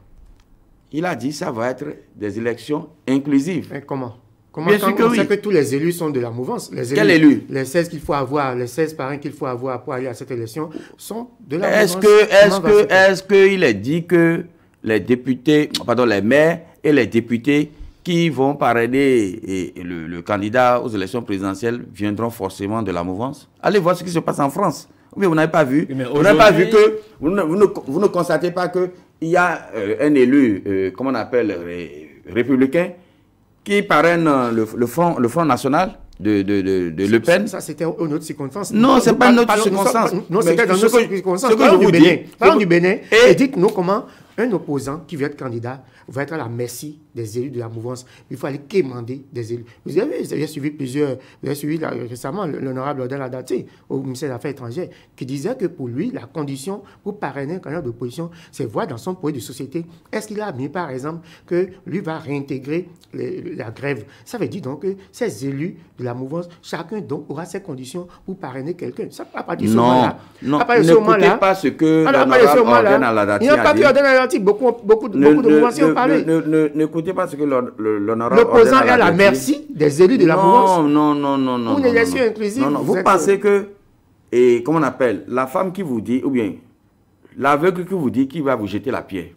Il a dit que ça va être des élections inclusives. Mais comment Bien sûr on sait que tous les élus sont de la mouvance. Quel élu? Les 16 qu'il faut avoir, les 16 parrains qu'il faut avoir pour aller à cette élection sont de la mouvance. Est-ce qu'il est dit que les députés, pardon, les maires et les députés qui vont parrainer le candidat aux élections présidentielles viendront forcément de la mouvance? Allez voir ce qui se passe en France. Mais vous n'avez pas vu. Vous n'avez pas vu que vous ne constatez pas que il y a un élu, comment on appelle, républicain, qui parraine le Front National de Le Pen. Ça, c'était une autre circonstance. Non, ce n'est pas une autre circonstance. Non, c'était dans une autre circonstance. Parlons du Bénin. Et dites-nous comment un opposant qui veut être candidat va être à la merci des élus de la mouvance. Il faut aller quémander des élus. Vous avez suivi récemment l'honorable Odin Ladati au ministère des Affaires étrangères qui disait que pour lui, la condition pour parrainer un candidat d'opposition, c'est voir dans son projet de société, est-ce qu'il a mis par exemple que lui va réintégrer la grève. Ça veut dire donc que ces élus de la mouvance, chacun donc aura ses conditions pour parrainer quelqu'un. Ça à partir de ce moment-là. Non, n'écoutez pas ce que l'honorable Odin Ladati a dit. Il n'y a pas que Odin Ladati, beaucoup de mouvements ont parlé. N'écoutez pas ce que l'honorable l'opposant est à la merci des élus de la mouvance. Non. Une élection inclusive. Vous pensez que, et comment on appelle, la femme qui vous dit, ou bien l'aveugle qui vous dit qu'il va vous jeter la pierre.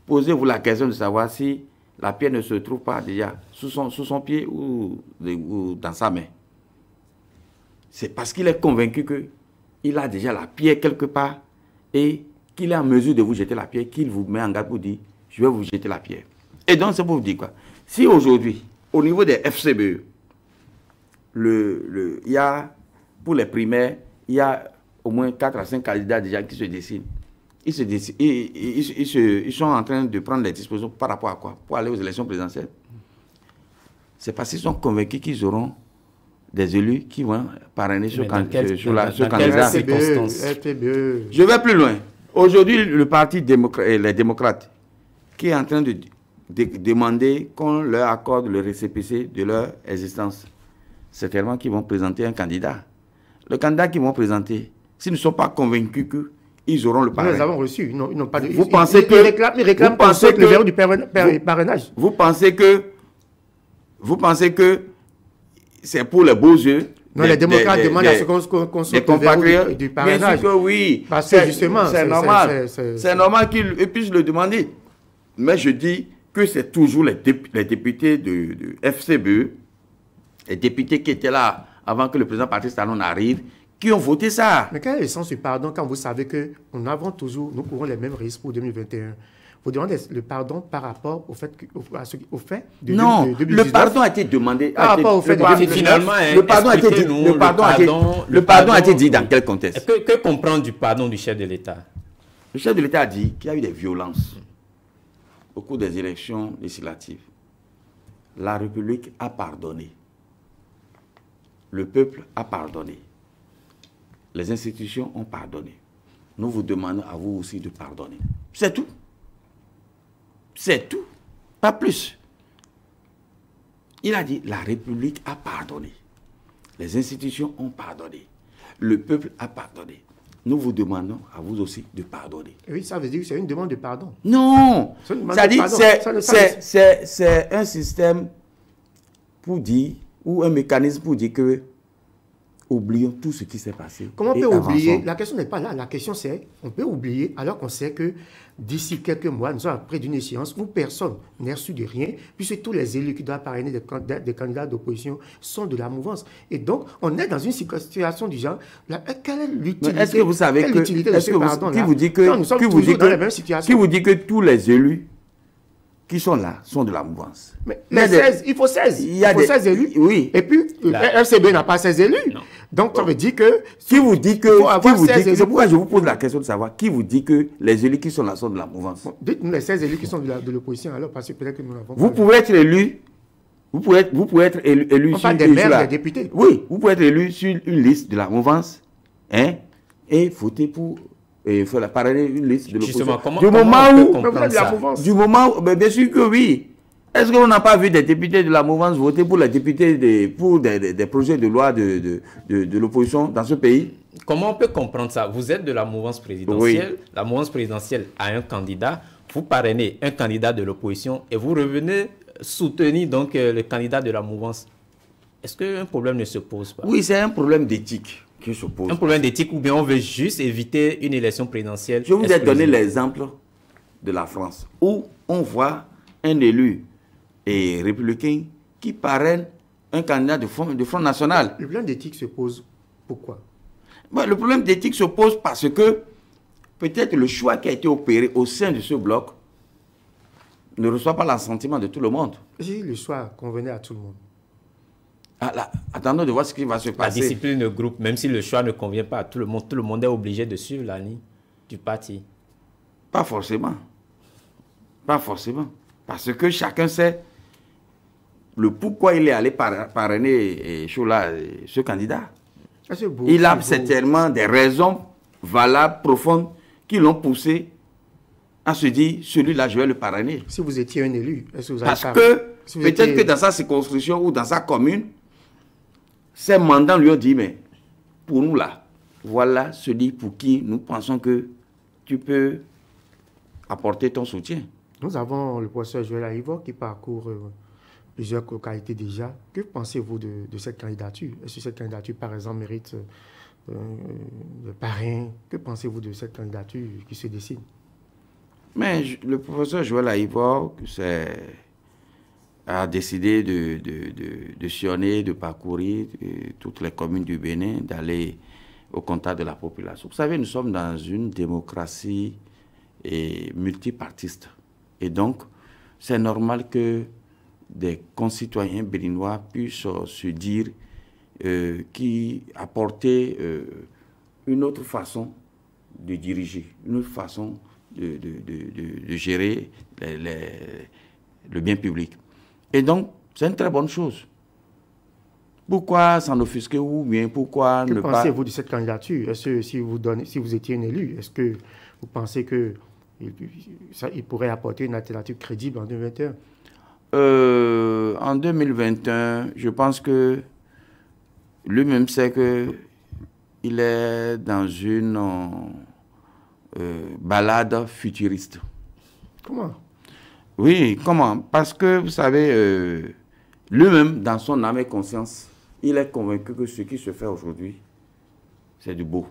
Posez-vous la question de savoir si la pierre ne se trouve pas déjà sous son pied ou dans sa main. C'est parce qu'il est convaincu qu'il a déjà la pierre quelque part et qu'il est en mesure de vous jeter la pierre, qu'il vous met en garde pour dire « je vais vous jeter la pierre ». Et donc, c'est pour vous dire quoi? Si aujourd'hui, au niveau des FCBE, il y a, pour les primaires, il y a au moins 4 à 5 candidats déjà qui se dessinent. Ils sont en train de prendre des dispositions par rapport à quoi? Pour aller aux élections présidentielles. C'est parce qu'ils sont convaincus qu'ils auront des élus qui vont parrainer ce candidat. Je vais plus loin. Aujourd'hui, le parti les démocrates, qui est en train de demander qu'on leur accorde le récépissé de leur existence, c'est tellement qu'ils vont présenter un candidat. Le candidat qu'ils vont présenter, s'ils ne sont pas convaincus qu'ils auront le parrain. Nous les avons reçus. Ils n'ont pas de... Vous pensez que... Ils réclament le verrou du parrainage. Vous pensez que c'est pour les beaux yeux? Non, les démocrates demandent à ce qu'on sorte le verrou du parrainage. Bien sûr que oui. Parce que justement, c'est normal. C'est normal qu'ils puissent le demander. Mais je dis que c'est toujours les députés de FCBE, les députés qui étaient là avant que le président Patrice Talon arrive, qui ont voté ça. Mais quel est le sens du pardon quand vous savez que nous courons les mêmes risques pour 2021? Vous demandez le pardon par rapport au fait de non, 2019. Le pardon a été demandé. Par rapport au fait de 2019. Finalement, le pardon a été dit dans quel contexte? Que comprendre du pardon du chef de l'État? Le chef de l'État a dit qu'il y a eu des violences au cours des élections législatives. La République a pardonné. Le peuple a pardonné. Les institutions ont pardonné. Nous vous demandons à vous aussi de pardonner. C'est tout. C'est tout. Pas plus. Il a dit, la République a pardonné. Les institutions ont pardonné. Le peuple a pardonné. Nous vous demandons à vous aussi de pardonner. Oui, ça veut dire que c'est une demande de pardon. Non. C'est-à-dire c'est un système pour dire, ou un mécanisme pour dire que oublions tout ce qui s'est passé. Comment on peut oublier? La question n'est pas là. La question c'est, on peut oublier alors qu'on sait que d'ici quelques mois, nous sommes près d'une échéance où personne n'est reçu de rien, puisque tous les élus qui doivent parrainer des candidats d'opposition sont de la mouvance. Et donc, on est dans une situation du genre, quelle est l'utilité? Est-ce que vous savez que, qui vous dit que tous les élus qui sont là sont de la mouvance? Mais il faut 16. Il faut 16 élus. Oui. Et puis, le FCB n'a pas 16 élus. Non. Donc, ça veut dire que... c'est pourquoi je vous pose la question de savoir qui vous dit que les élus qui sont là sont de la mouvance. Bon, dites-nous les 16 élus qui sont de l'opposition, alors, parce que peut-être que nous l'avons... Vous pouvez être élu... Vous pouvez être élu sur des maires, des députés. Oui, vous pouvez être élu sur une liste de la mouvance, hein, et voter pour... Et il faut parrainer une liste de l'opposition. Du moment où... Bien sûr que oui. Est-ce qu'on n'a pas vu des députés de la mouvance voter pour les députés pour des projets de loi de l'opposition dans ce pays? Comment on peut comprendre ça? Vous êtes de la mouvance présidentielle. Oui. La mouvance présidentielle a un candidat. Vous parrainez un candidat de l'opposition et vous revenez soutenir donc le candidat de la mouvance. Est-ce qu'un problème ne se pose pas? Oui, c'est un problème d'éthique qui se pose. Un problème d'éthique ou bien on veut juste éviter une élection présidentielle? Je vous ai donné l'exemple de la France où on voit un élu et républicain qui parraine un candidat de Front National. Le problème d'éthique se pose pourquoi? Le problème d'éthique se pose parce que peut-être le choix qui a été opéré au sein de ce bloc ne reçoit pas l'assentiment de tout le monde. Si le choix convenait à tout le monde. Attendons de voir ce qui va se passer. La discipline de groupe, même si le choix ne convient pas à tout le monde est obligé de suivre la ligne du parti. Pas forcément. Pas forcément. Parce que chacun sait le pourquoi il est allé parrainer ce candidat. Il a certainement des raisons valables, profondes, qui l'ont poussé à se dire, celui-là, je vais le parrainer. Si vous étiez un élu, est-ce que vous avez Parce que peut-être que dans sa circonscription ou dans sa commune, ses mandants lui ont dit, mais pour nous là, voilà celui pour qui nous pensons que tu peux apporter ton soutien. Nous avons le professeur Joël Aïvo qui parcourt plusieurs localités déjà. Que pensez-vous de cette candidature? Est-ce que cette candidature, par exemple, mérite le parrain? Que pensez-vous de cette candidature qui se dessine? Mais le professeur Joël Aïvo a décidé de sillonner, de parcourir toutes les communes du Bénin, d'aller au contact de la population. Vous savez, nous sommes dans une démocratie multipartiste. Et donc, c'est normal que des concitoyens béninois puissent se dire qui apporter une autre façon de diriger, une autre façon de gérer le bien public. Et donc, c'est une très bonne chose. Pourquoi s'en offusquer ou bien pourquoi ne pas... Que pensez-vous de cette candidature? Est-ce que si vous étiez un élu, est-ce que vous pensez que il pourrait apporter une alternative crédible en 2021? En 2021, je pense que lui-même sait qu'il est dans une balade futuriste. Comment? Oui, comment? Parce que, vous savez, lui-même, dans son âme et conscience, il est convaincu que ce qui se fait aujourd'hui, c'est du beau,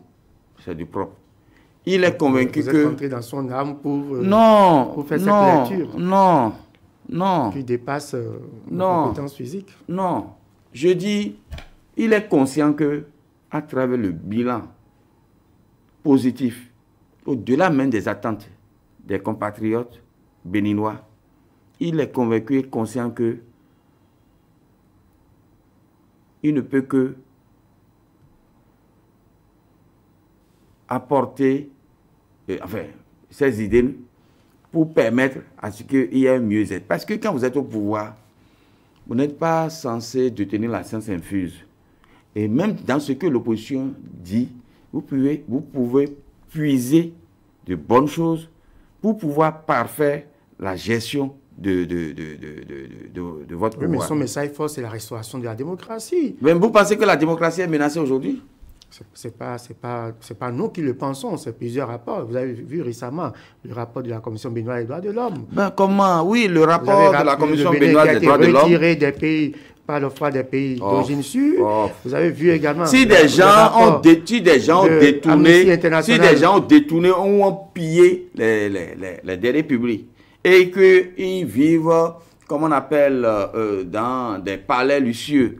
c'est du propre. Il est convaincu que... Vous êtes entré dans son âme pour faire cette lecture? Non. Qui dépasse nos compétences physiques? Non. Je dis, il est conscient que, à travers le bilan positif, au-delà même des attentes des compatriotes béninois, il est convaincu et conscient que il ne peut que apporter, ces idées pour permettre à ce qu'il y ait un mieux-être. Parce que quand vous êtes au pouvoir, vous n'êtes pas censé détenir la science infuse. Et même dans ce que l'opposition dit, vous pouvez puiser de bonnes choses pour pouvoir parfaire la gestion de votre pouvoir. Oui, mais son message fort, c'est la restauration de la démocratie. Mais vous pensez que la démocratie est menacée aujourd'hui? C'est pas nous qui le pensons, c'est plusieurs rapports. Vous avez vu récemment le rapport de la Commission béninoise des droits de l'homme. Ben comment? Oui, le rapport de la Commission béninoise des droits de l'homme. Retiré des pays, par le fois des pays d'origine sûre. Vous avez vu également. Si des gens ont détourné ou ont pillé les deniers publics et qu'ils vivent, comme on appelle, dans des palais luxueux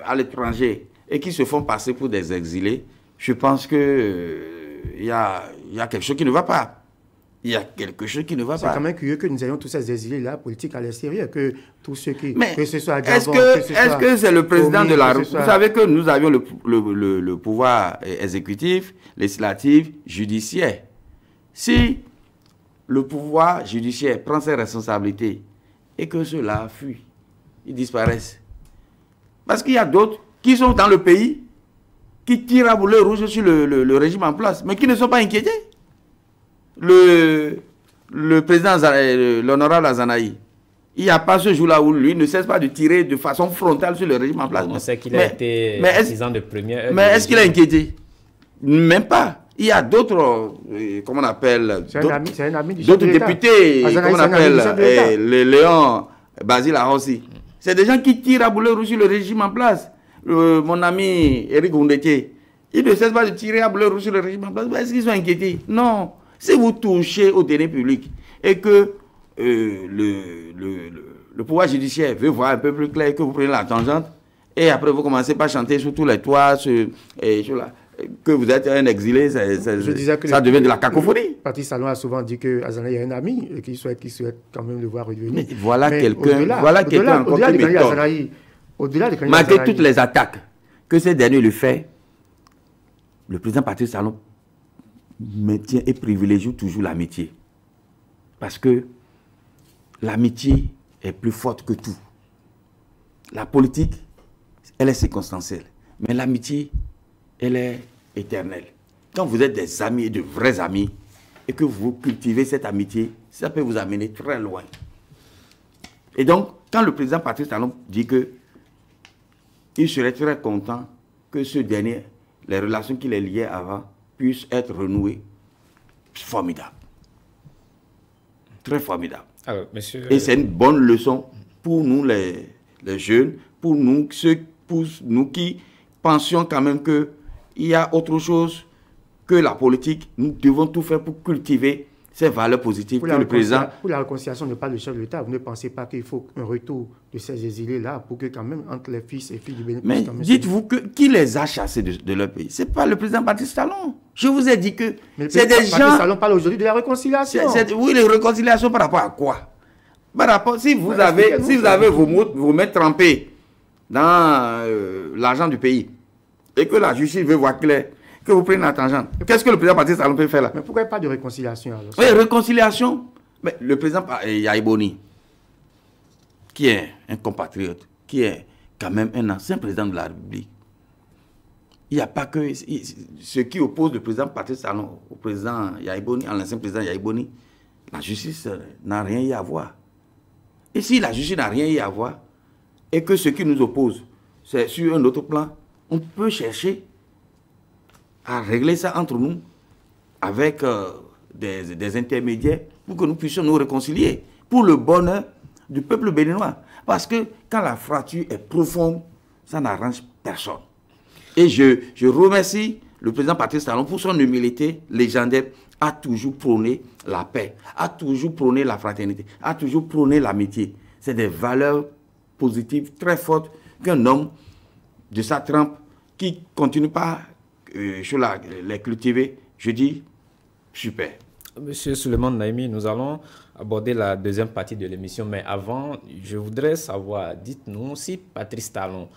à l'étranger, et qui se font passer pour des exilés, je pense que il y a quelque chose qui ne va pas. Il y a quelque chose qui ne va pas. C'est quand même curieux que nous ayons tous ces exilés-là, politiques à l'extérieur, que tous ceux qui... Mais que ce soit est-ce que c'est le président de la République? Vous savez que nous avions le pouvoir exécutif, législatif, judiciaire. Si le pouvoir judiciaire prend ses responsabilités et que ceux-là fuient, ils disparaissent. Parce qu'il y a d'autres qui sont dans le pays, qui tirent à boulet rouge sur le régime en place, mais qui ne sont pas inquiétés. Le président, l'honorable Azanaï, il n'y a pas ce jour-là où lui ne cesse pas de tirer de façon frontale sur le régime en place. On sait qu'il a été président de première heure. Mais est-ce qu'il a inquiété? Même pas. Il y a d'autres, comment on appelle, d'autres députés, comment on appelle, Léon Basile Arossi. C'est des gens qui tirent à boulet rouge sur le régime en place. Mon ami Eric Oundeke, il ne cesse pas de tirer à boulet rouge sur le régime en place. Est-ce qu'ils sont inquiétés? Non. Si vous touchez au deniers public et que le pouvoir judiciaire veut voir un peu plus clair, que vous prenez la tangente, et après vous commencez par chanter sur tous les toits, que vous êtes un exilé, ça devient de la cacophonie. Patrice Talon a souvent dit que Azanaï est un ami et qu'il souhaite quand même le voir revenir. Mais voilà quelqu'un encore qui m'étonne. Malgré toutes les attaques que ces derniers lui font, le président Patrice Talon maintient et privilégie toujours l'amitié. Parce que l'amitié est plus forte que tout. La politique, elle est circonstancielle. Mais l'amitié, elle est éternelle. Quand vous êtes des amis, de vrais amis, et que vous cultivez cette amitié, ça peut vous amener très loin. Et donc, quand le président Patrice Talon dit que il serait très content que ce dernier, les relations qu'il est liées avant, puissent être renouées, formidable. Très formidable. Alors, monsieur... Et c'est une bonne leçon pour nous les jeunes, pour nous qui pensions quand même qu'il y a autre chose que la politique. Nous devons tout faire pour cultiver ces valeurs positives que le président... Pour la réconciliation, ne pas le chef de l'État. Vous ne pensez pas qu'il faut un retour de ces exilés-là pour que quand même, entre les fils et filles du bénéfice... Mais dites-vous qui les a chassés de leur pays? Ce n'est pas le président Patrice Talon. Je vous ai dit que c'est des gens... Patrice Talon parle aujourd'hui de la réconciliation. Oui, la réconciliation par rapport à quoi? Par rapport, si vous avez vos mains trempées dans l'argent du pays et que la justice veut voir clair, que vous prenez la tangente, qu'est-ce que le président Patrice Talon peut faire là? Mais pourquoi pas de réconciliation alors? Oui, réconciliation. Mais le président Yahya Boni, qui est un compatriote, qui est quand même un ancien président de la République, il n'y a pas que ce qui oppose le président Patrice Talon au président Yahya Boni, à l'ancien président Yahya Boni. La justice n'a rien y à voir. Et si la justice n'a rien y à voir, et que ce qui nous oppose, c'est sur un autre plan, on peut chercher à régler ça entre nous avec des intermédiaires pour que nous puissions nous réconcilier pour le bonheur du peuple béninois. Parce que quand la fracture est profonde, ça n'arrange personne. Et je remercie le président Patrice Talon pour son humilité légendaire, a toujours prôné la paix, a toujours prôné la fraternité, a toujours prôné l'amitié. C'est des valeurs positives très fortes qu'un homme de sa trempe qui continue pas les cultiver, je dis super. Monsieur Souleymane Naimi, nous allons aborder la deuxième partie de l'émission, mais avant, je voudrais savoir, dites-nous, si Patrice Talon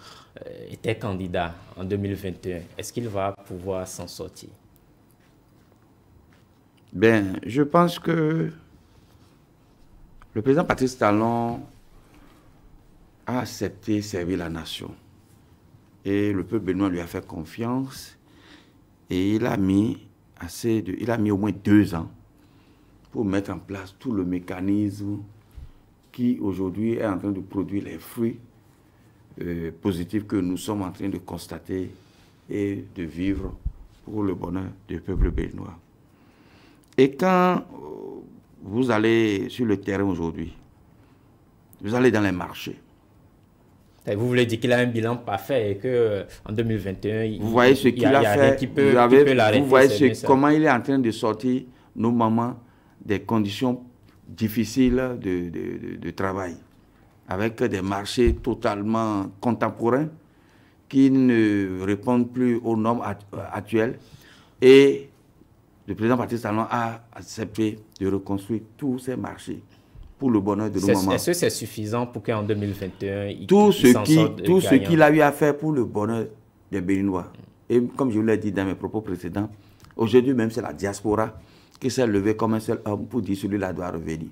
était candidat en 2021, est-ce qu'il va pouvoir s'en sortir? Bien, je pense que le président Patrice Talon a accepté servir la nation. Et le peuple béninois lui a fait confiance. Et il a mis au moins 2 ans pour mettre en place tout le mécanisme qui aujourd'hui est en train de produire les fruits positifs que nous sommes en train de constater et de vivre pour le bonheur du peuple béninois. Et quand vous allez sur le terrain aujourd'hui, vous allez dans les marchés. Vous voulez dire qu'il a un bilan parfait et qu'en 2021, vous voyez ce qu'il a fait, vous voyez comment il est en train de sortir nos mamans des conditions difficiles de travail, avec des marchés totalement contemporains qui ne répondent plus aux normes actuelles. Et le président Patrice Talon a accepté de reconstruire tous ces marchés pour le bonheur de nos mamans. Est-ce que c'est suffisant pour qu'en 2021, tout ce qu'il a eu à faire pour le bonheur des Béninois. Et comme je vous l'ai dit dans mes propos précédents, aujourd'hui même c'est la diaspora qui s'est levée comme un seul homme pour dire celui-là doit revenir.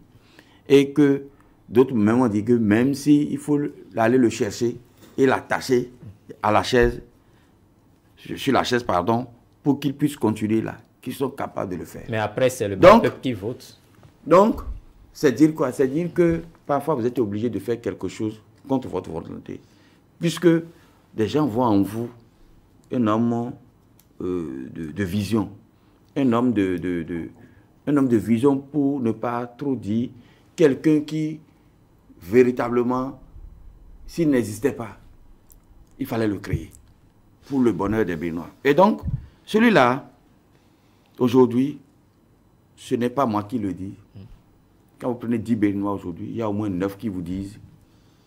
Et que d'autres même ont dit que même s'il faut aller le chercher et l'attacher à la chaise, sur la chaise, pardon, pour qu'il puisse continuer là, qu'ils sont capables de le faire. Mais après, c'est le peuple qui vote. Donc, c'est dire quoi? C'est dire que parfois vous êtes obligé de faire quelque chose contre votre volonté. Puisque des gens voient en vous un homme de vision. Un homme de vision, pour ne pas trop dire, quelqu'un qui, véritablement, s'il n'existait pas, il fallait le créer pour le bonheur des Béninois. Et donc, celui-là, aujourd'hui, ce n'est pas moi qui le dis. Quand vous prenez 10 Béninois aujourd'hui, il y a au moins 9 qui vous disent,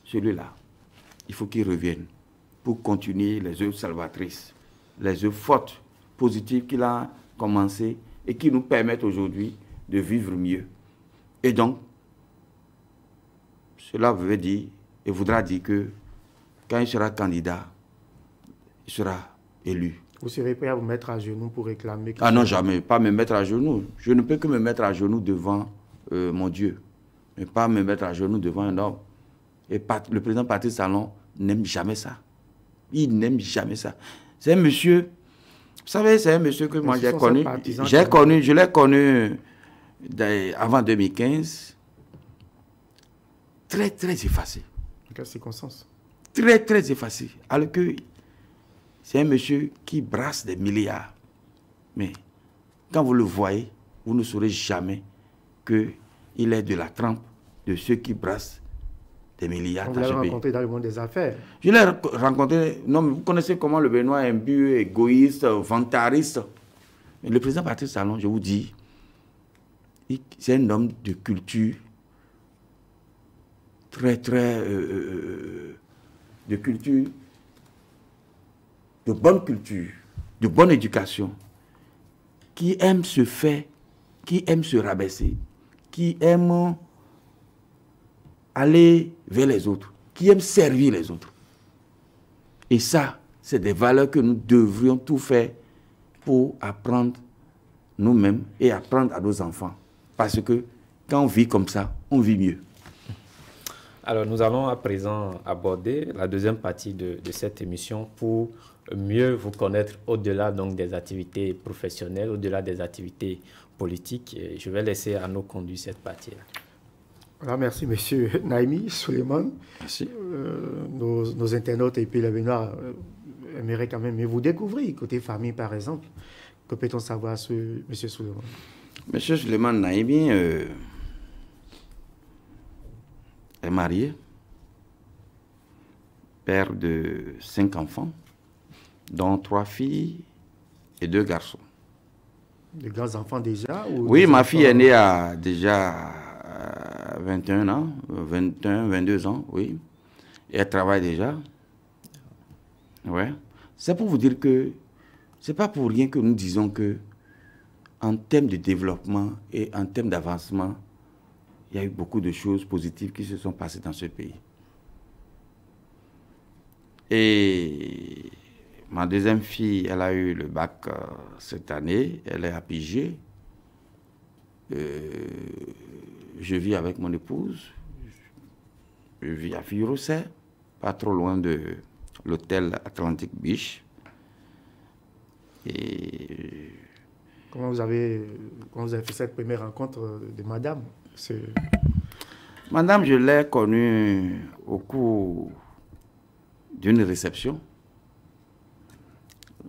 celui-là, il faut qu'il revienne pour continuer les œuvres salvatrices, les œuvres fortes, positives qu'il a commencées et qui nous permettent aujourd'hui de vivre mieux. Et donc, cela veut dire et voudra dire que quand il sera candidat, il sera élu. Vous serez prêt à vous mettre à genoux pour réclamer... Ah non, jamais, pas me mettre à genoux. Je ne peux que me mettre à genoux devant mon Dieu, mais pas me mettre à genoux devant un homme. Et le président Patrice Talon n'aime jamais ça. Il n'aime jamais ça. C'est un monsieur, vous savez, c'est un monsieur que moi j'ai connu. Je l'ai connu avant 2015. Très, très effacé. En quelles circonstances? Très, très effacé. Alors que c'est un monsieur qui brasse des milliards. Mais quand vous le voyez, vous ne saurez jamais qu'il est de la trempe de ceux qui brassent des milliards. Vous l'avez rencontré dans le monde des affaires. Je l'ai rencontré. Non, mais vous connaissez comment le Béninois est imbu, égoïste, vantariste. Mais le président Patrice Talon, je vous dis, c'est un homme de culture, très, très... de culture, de bonne culture, de bonne éducation, qui aime se faire, qui aime se rabaisser, qui aime aller vers les autres, qui aime servir les autres. Et ça, c'est des valeurs que nous devrions tout faire pour apprendre nous-mêmes et apprendre à nos enfants. Parce que quand on vit comme ça, on vit mieux. Alors, nous allons à présent aborder la deuxième partie de cette émission pour mieux vous connaître au-delà donc des activités professionnelles, au-delà des activités politiques. Et je vais laisser Arnaud conduire cette partie-là. Voilà, merci M. Naimi Suleiman. Merci. Nos internautes et puis les Béninois aimeraient quand même vous découvrir, côté famille par exemple. Que peut-on savoir sur M. Suleiman? M. Suleiman Naimi est marié, père de 5 enfants, dont 3 filles et 2 garçons. De grands enfants déjà? Oui, ma fille est née à déjà 21 ans, 21, 22 ans, oui. Et elle travaille déjà. Ouais. C'est pour vous dire que c'est pas pour rien que nous disons que en termes de développement et en termes d'avancement, il y a eu beaucoup de choses positives qui se sont passées dans ce pays. Et ma deuxième fille, elle a eu le bac cette année, elle est à Pigé. je vis avec mon épouse. Je vis à Virosset, pas trop loin de l'hôtel Atlantic Beach. Et comment vous avez fait cette première rencontre de madame? Madame, je l'ai connue au cours d'une réception.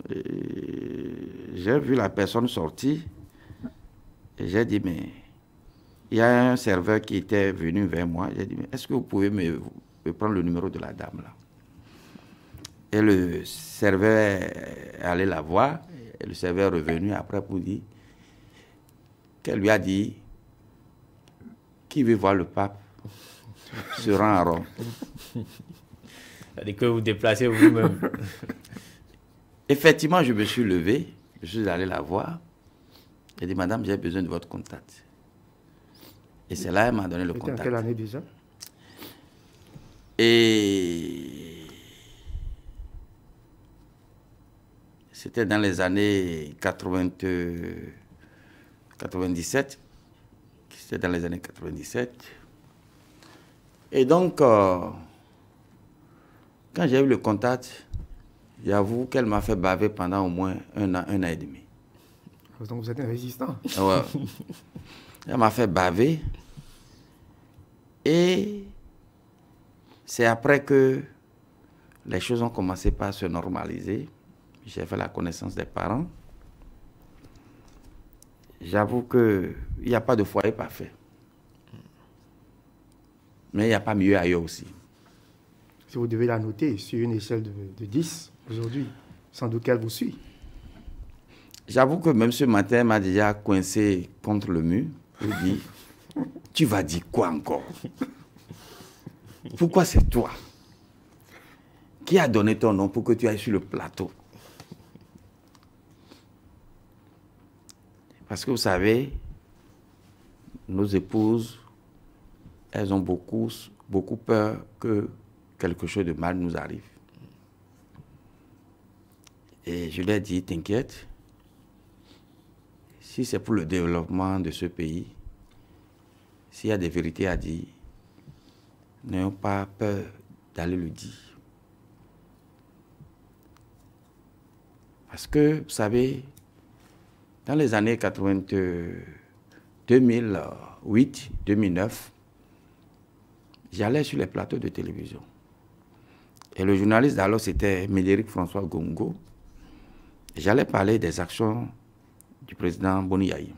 J'ai vu la personne sortir et j'ai dit, mais il y a un serveur qui était venu vers moi. J'ai dit, mais est-ce que vous pouvez me prendre le numéro de la dame là? Et le serveur est allé la voir. Et le serveur est revenu après pour dire qu'elle lui a dit, qui veut voir le pape se rend à Rome. C'est-à-dire que vous déplacez vous-même. Effectivement, je me suis levé, je suis allé la voir. J'ai dit, madame, j'ai besoin de votre contact. Et c'est là qu'elle m'a donné le contact. En quelle année déjà? Et c'était dans les années 97. C'était dans les années 97. Et donc, quand j'ai eu le contact, j'avoue qu'elle m'a fait baver pendant au moins un an et demi. Donc vous êtes un résistant. Ouais. Elle m'a fait baver. Et c'est après que les choses ont commencé par se normaliser. J'ai fait la connaissance des parents. J'avoue qu'il n'y a pas de foyer parfait. Mais il n'y a pas mieux ailleurs aussi. Si vous devez la noter sur une échelle de 10 aujourd'hui, sans doute qu'elle vous suit. J'avoue que même ce matin, elle m'a déjà coincé contre le mur. Il dit, tu vas dire quoi encore? Pourquoi c'est toi? Qui a donné ton nom pour que tu ailles sur le plateau? Parce que vous savez, nos épouses, elles ont beaucoup peur que quelque chose de mal nous arrive. Et je leur ai dit, t'inquiète, si c'est pour le développement de ce pays, s'il y a des vérités à dire, n'ayons pas peur d'aller le dire. Parce que, vous savez, dans les années 2008, 2009, j'allais sur les plateaux de télévision. Et le journaliste d'alors, c'était Médéric François Gongo. J'allais parler des actions du président Boni Yayi.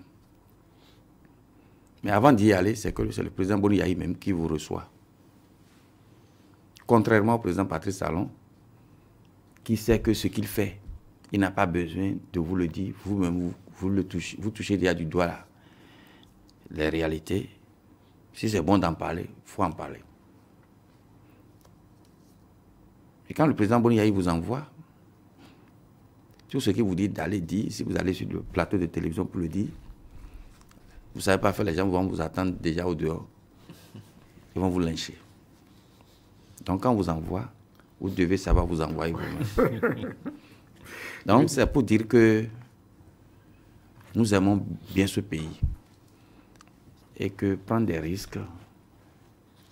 Mais avant d'y aller, c'est le président Boni Yayi même qui vous reçoit. Contrairement au président Patrice Talon, qui sait que ce qu'il fait, il n'a pas besoin de vous le dire. Vous-même, vous touchez déjà du doigt là, les réalités. Si c'est bon d'en parler, il faut en parler. Et quand le président Boni Yayi vous envoie, tout ce qu'il vous dit d'aller dire, si vous allez sur le plateau de télévision pour le dire, vous ne savez pas faire, les gens vont vous attendre déjà au dehors. Ils vont vous lyncher. Donc quand on vous envoie, vous devez savoir vous envoyer vous-même. Donc c'est pour dire que nous aimons bien ce pays et que prendre des risques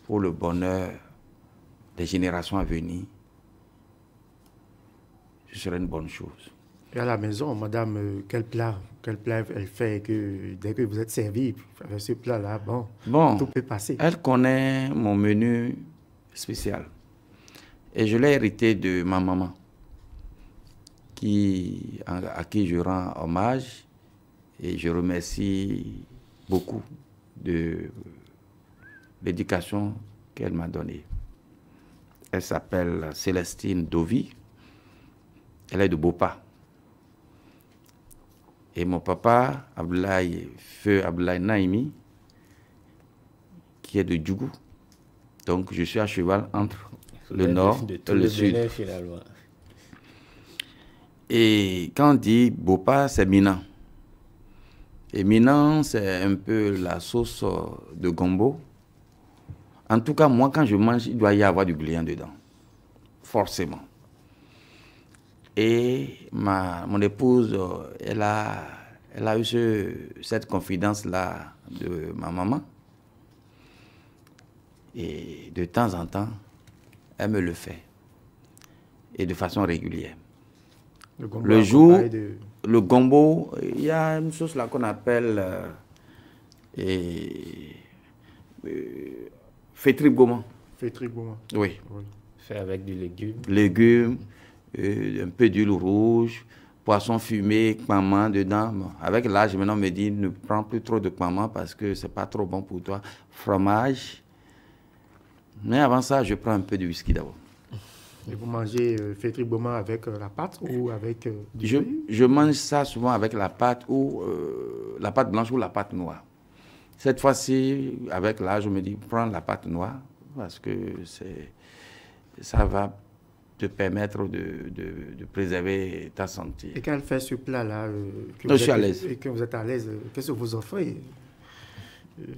pour le bonheur des générations à venir, ce serait une bonne chose. Et à la maison, madame, quel plat elle fait que dès que vous êtes servi avec ce plat-là, bon, tout peut passer. Elle connaît mon menu spécial. Et je l'ai hérité de ma maman, à qui je rends hommage et je remercie beaucoup de l'éducation qu'elle m'a donnée. Elle s'appelle Célestine Dovi. Elle est de Bopa. Et mon papa, Feu Abdoulaye Naimi, qui est de Djougou. Donc je suis à cheval entre le nord et le sud. Et quand on dit Bopa, c'est Minan. Et Minan, c'est un peu la sauce de gombo. En tout cas, moi, quand je mange, il doit y avoir du gluant dedans. Forcément. Et mon épouse, elle a Elle a eu cette confidence-là de ma maman. Et de temps en temps, elle me le fait. Et de façon régulière. Le jour, le gombo, il y a une chose là qu'on appelle fétribgoma. Fétribgoma. Oui. Fait avec du légume. Légumes, un peu d'huile rouge, poisson fumé, maman dedans. Bon, avec l'âge, maintenant, on me dit ne prends plus trop de maman parce que c'est pas trop bon pour toi. Fromage. Mais avant ça, je prends un peu de whisky d'abord. Et vous mangez fétribgoma avec la pâte ou avec du riz? Je mange ça souvent avec la pâte ou la pâte blanche ou la pâte noire. Cette fois-ci, avec l'âge, je me dis prends la pâte noire parce que ça va te permettre de préserver ta santé. Et quand elle fait ce plat-là, je suis à l'aise. Et que vous êtes à l'aise, qu'est-ce que vous offrez?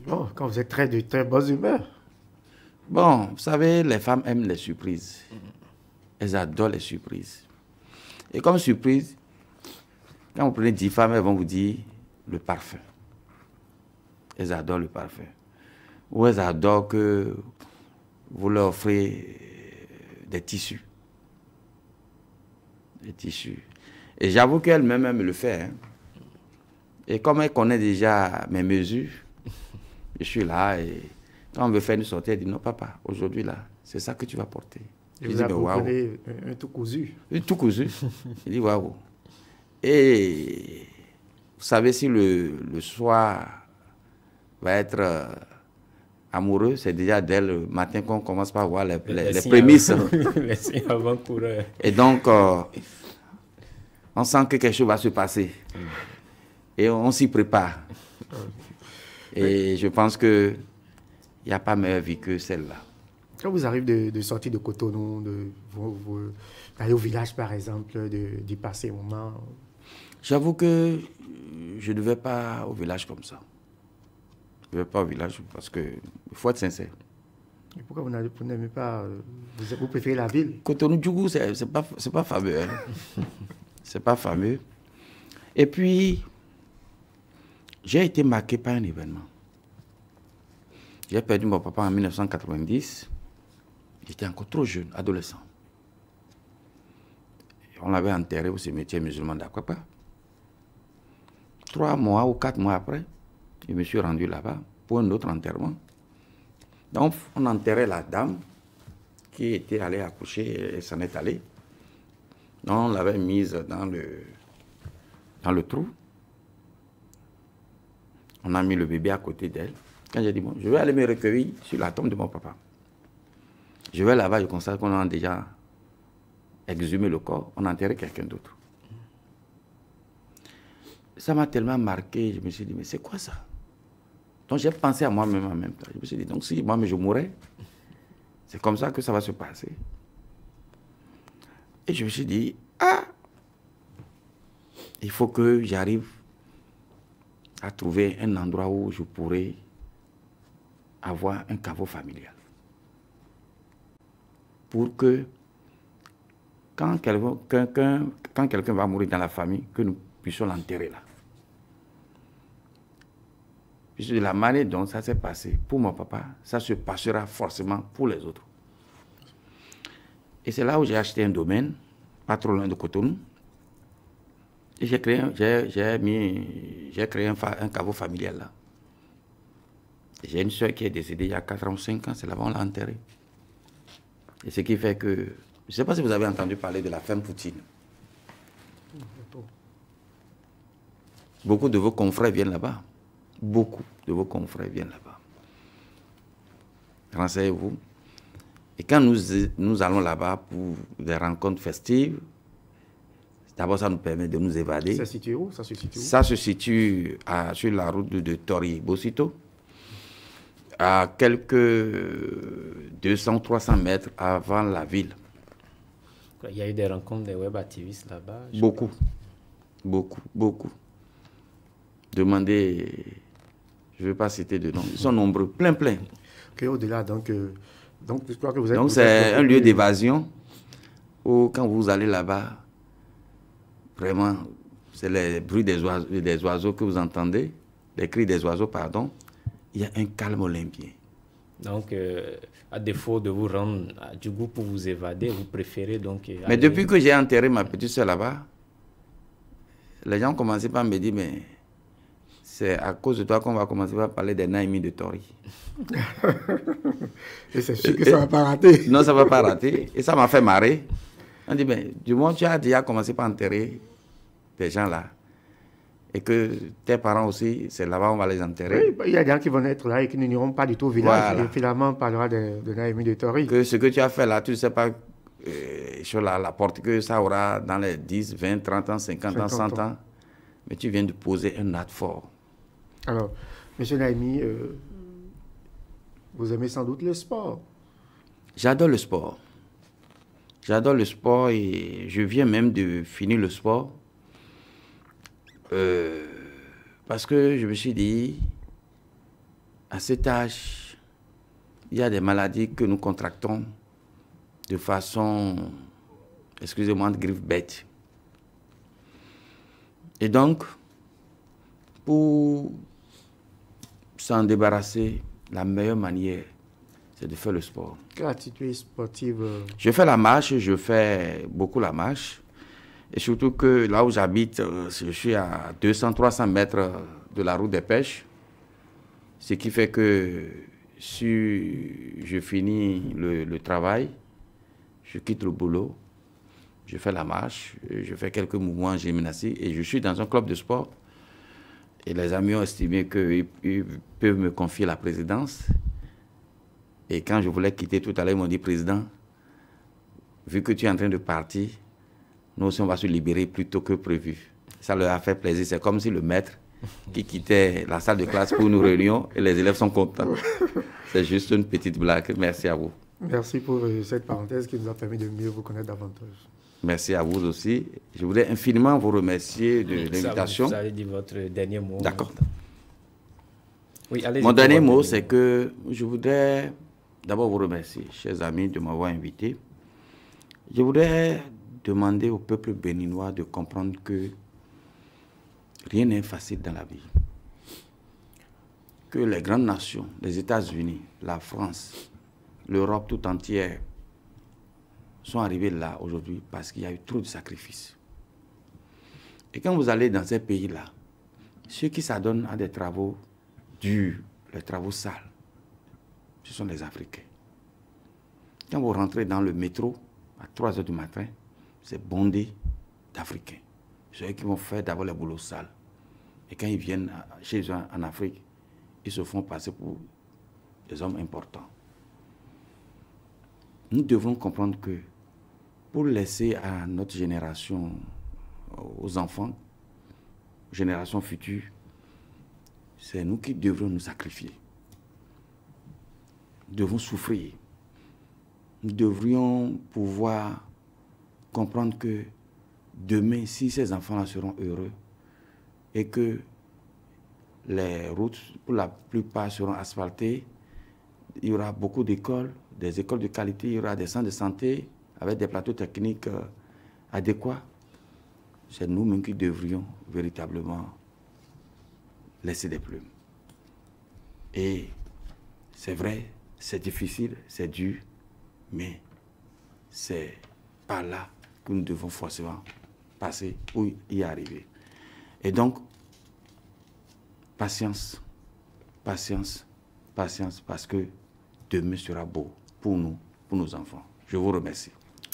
Bon, quand vous êtes de très bonne humeur. Bon, vous savez, les femmes aiment les surprises. Elles adorent les surprises. Et comme surprise, quand vous prenez 10 femmes, elles vont vous dire le parfum. Elles adorent le parfum. Ou elles adorent que vous leur offrez des tissus. Des tissus. Et j'avoue qu'elle-même, elle me le fait. Hein. Et comme elle connaît déjà mes mesures, je suis là et quand on veut faire une sortie, elle dit non, papa, aujourd'hui là, c'est ça que tu vas porter. Et vous prenez un tout cousu. Un tout cousu. Je dis waouh. Et vous savez, si le soir va être amoureux, c'est déjà dès le matin qu'on commence par voir les prémices. Les signes avant-coureurs. Et donc, on sent que quelque chose va se passer. Et on s'y prépare. Et je pense qu'il n'y a pas meilleure vie que celle-là. Quand vous arrivez de sortir de Cotonou, d'aller au village par exemple, d'y passer un moment. J'avoue que je ne vais pas au village comme ça. Je ne vais pas au village parce qu'il faut être sincère. Et pourquoi vous n'aimez pas, vous préférez la ville? Cotonou-Djougou, c'est pas fameux. Hein. C'est pas fameux. Et puis, j'ai été marqué par un événement. J'ai perdu mon papa en 1990. J'étais encore trop jeune, adolescent. On l'avait enterré au cimetière musulman d'Akwapa. 3 mois ou 4 mois après, je me suis rendu là-bas pour un autre enterrement. Donc, on enterrait la dame qui était allée accoucher et s'en est allée. Donc, on l'avait mise dans le trou. On a mis le bébé à côté d'elle. Quand j'ai dit, bon, je vais aller me recueillir sur la tombe de mon papa. Je vais là-bas, je constate qu'on a déjà exhumé le corps, on a enterré quelqu'un d'autre. Ça m'a tellement marqué, je me suis dit, mais c'est quoi ça? Donc j'ai pensé à moi-même en même temps. Je me suis dit, donc si moi-même je mourais, c'est comme ça que ça va se passer. Et je me suis dit, il faut que j'arrive à trouver un endroit où je pourrais avoir un caveau familial. Pour que quand quelqu'un va mourir dans la famille, que nous puissions l'enterrer là. Puisque de la manière dont ça s'est passé pour mon papa, ça se passera forcément pour les autres. Et c'est là où j'ai acheté un domaine, pas trop loin de Cotonou. Et j'ai créé un caveau familial là. J'ai une soeur qui est décédée il y a 4 ans ou 5 ans, c'est là-bas on l'a enterrée. Et ce qui fait que, je ne sais pas si vous avez entendu parler de la femme Poutine. Beaucoup de vos confrères viennent là-bas. Beaucoup de vos confrères viennent là-bas. Renseignez-vous. Et quand nous allons là-bas pour des rencontres festives, d'abord ça nous permet de nous évader. Ça se situe où? Ça se situe où? Ça se situe sur la route de Tori-Bosito, à quelques 200-300 mètres avant la ville. Il y a eu des rencontres des web activistes là-bas? Beaucoup. Demandez, je ne vais pas citer de nom, ils sont nombreux, plein. Ok, au-delà, donc je crois que vous êtes... Donc c'est un lieu d'évasion où quand vous allez là-bas, vraiment, c'est les bruits des oiseaux que vous entendez, les cris des oiseaux, pardon. Il y a un calme olympien. Donc, à défaut de vous rendre à Djougou pour vous évader, vous préférez donc... Mais depuis que j'ai enterré ma petite soeur là-bas, les gens commençaient par me dire, mais c'est à cause de toi qu'on va commencer par parler des Naimi de Tori. Et c'est sûr que ça ne va pas rater. Non, ça ne va pas rater. Et ça m'a fait marrer. On dit, mais du moment que tu as déjà commencé par enterrer des gens là, et que tes parents aussi, c'est là-bas on va les enterrer. Oui, il y a des gens qui vont être là et qui n'iront pas du tout au village. Voilà. Et finalement, on parlera de Naimi de Tori. Que ce que tu as fait là, tu ne sais pas sur la porte que ça aura dans les 10, 20, 30 ans, 50 ans, 100 ans. Mais tu viens de poser un acte fort. Alors, M. Naimi, vous aimez sans doute le sport. J'adore le sport. J'adore le sport et je viens même de finir le sport. Parce que je me suis dit, à cet âge, il y a des maladies que nous contractons de façon, excusez-moi, de griffe bête. Et donc, pour s'en débarrasser, la meilleure manière, c'est de faire le sport. Quelle activité sportive? Je fais la marche, je fais beaucoup la marche. Et surtout que là où j'habite, je suis à 200-300 mètres de la route des pêches. Ce qui fait que si je finis le travail, je quitte le boulot, je fais la marche, je fais quelques mouvements en gymnastique et je suis dans un club de sport. Et les amis ont estimé qu'ils peuvent me confier la présidence. Et quand je voulais quitter tout à l'heure, ils m'ont dit, président, vu que tu es en train de partir, nous aussi on va se libérer plus tôt que prévu. Ça leur a fait plaisir. C'est comme si le maître qui quittait la salle de classe pour une réunion et les élèves sont contents. C'est juste une petite blague. Merci à vous. Merci pour cette parenthèse qui nous a permis de mieux vous connaître davantage. Merci à vous aussi. Je voudrais infiniment vous remercier de l'invitation. Vous allez dire votre dernier mot. D'accord. Oui, mon dernier mot, c'est que je voudrais d'abord vous remercier, chers amis, de m'avoir invité. Je voudrais demander au peuple béninois de comprendre que rien n'est facile dans la vie. Que les grandes nations, les États-Unis, la France, l'Europe tout entière, sont arrivés là aujourd'hui parce qu'il y a eu trop de sacrifices. Et quand vous allez dans ces pays-là, ceux qui s'adonnent à des travaux durs, les travaux sales, ce sont les Africains. Quand vous rentrez dans le métro à 3 heures du matin, c'est bondé d'Africains. Ceux qui vont faire d'abord les boulots sales. Et quand ils viennent chez eux en Afrique, ils se font passer pour des hommes importants. Nous devons comprendre que pour laisser à notre génération, aux enfants, générations futures, c'est nous qui devrons nous sacrifier. Nous devons souffrir. Nous devrions pouvoir comprendre que demain, si ces enfants-là seront heureux et que les routes, pour la plupart, seront asphaltées, il y aura beaucoup d'écoles, des écoles de qualité, il y aura des centres de santé avec des plateaux techniques adéquats. C'est nous-mêmes qui devrions véritablement laisser des plumes. Et c'est vrai, c'est difficile, c'est dur, mais c'est par là que nous devons forcément passer ou y arriver. Et donc, patience, patience, patience, parce que demain sera beau pour nous, pour nos enfants. Je vous remercie.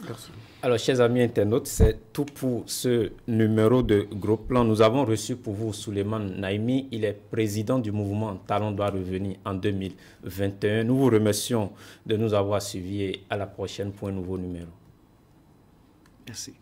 Merci. Alors, chers amis internautes, c'est tout pour ce numéro de Gros Plan. Nous avons reçu pour vous Souleymane Naimi. Il est président du mouvement Talon doit revenir en 2021. Nous vous remercions de nous avoir suivis et à la prochaine pour un nouveau numéro. Merci.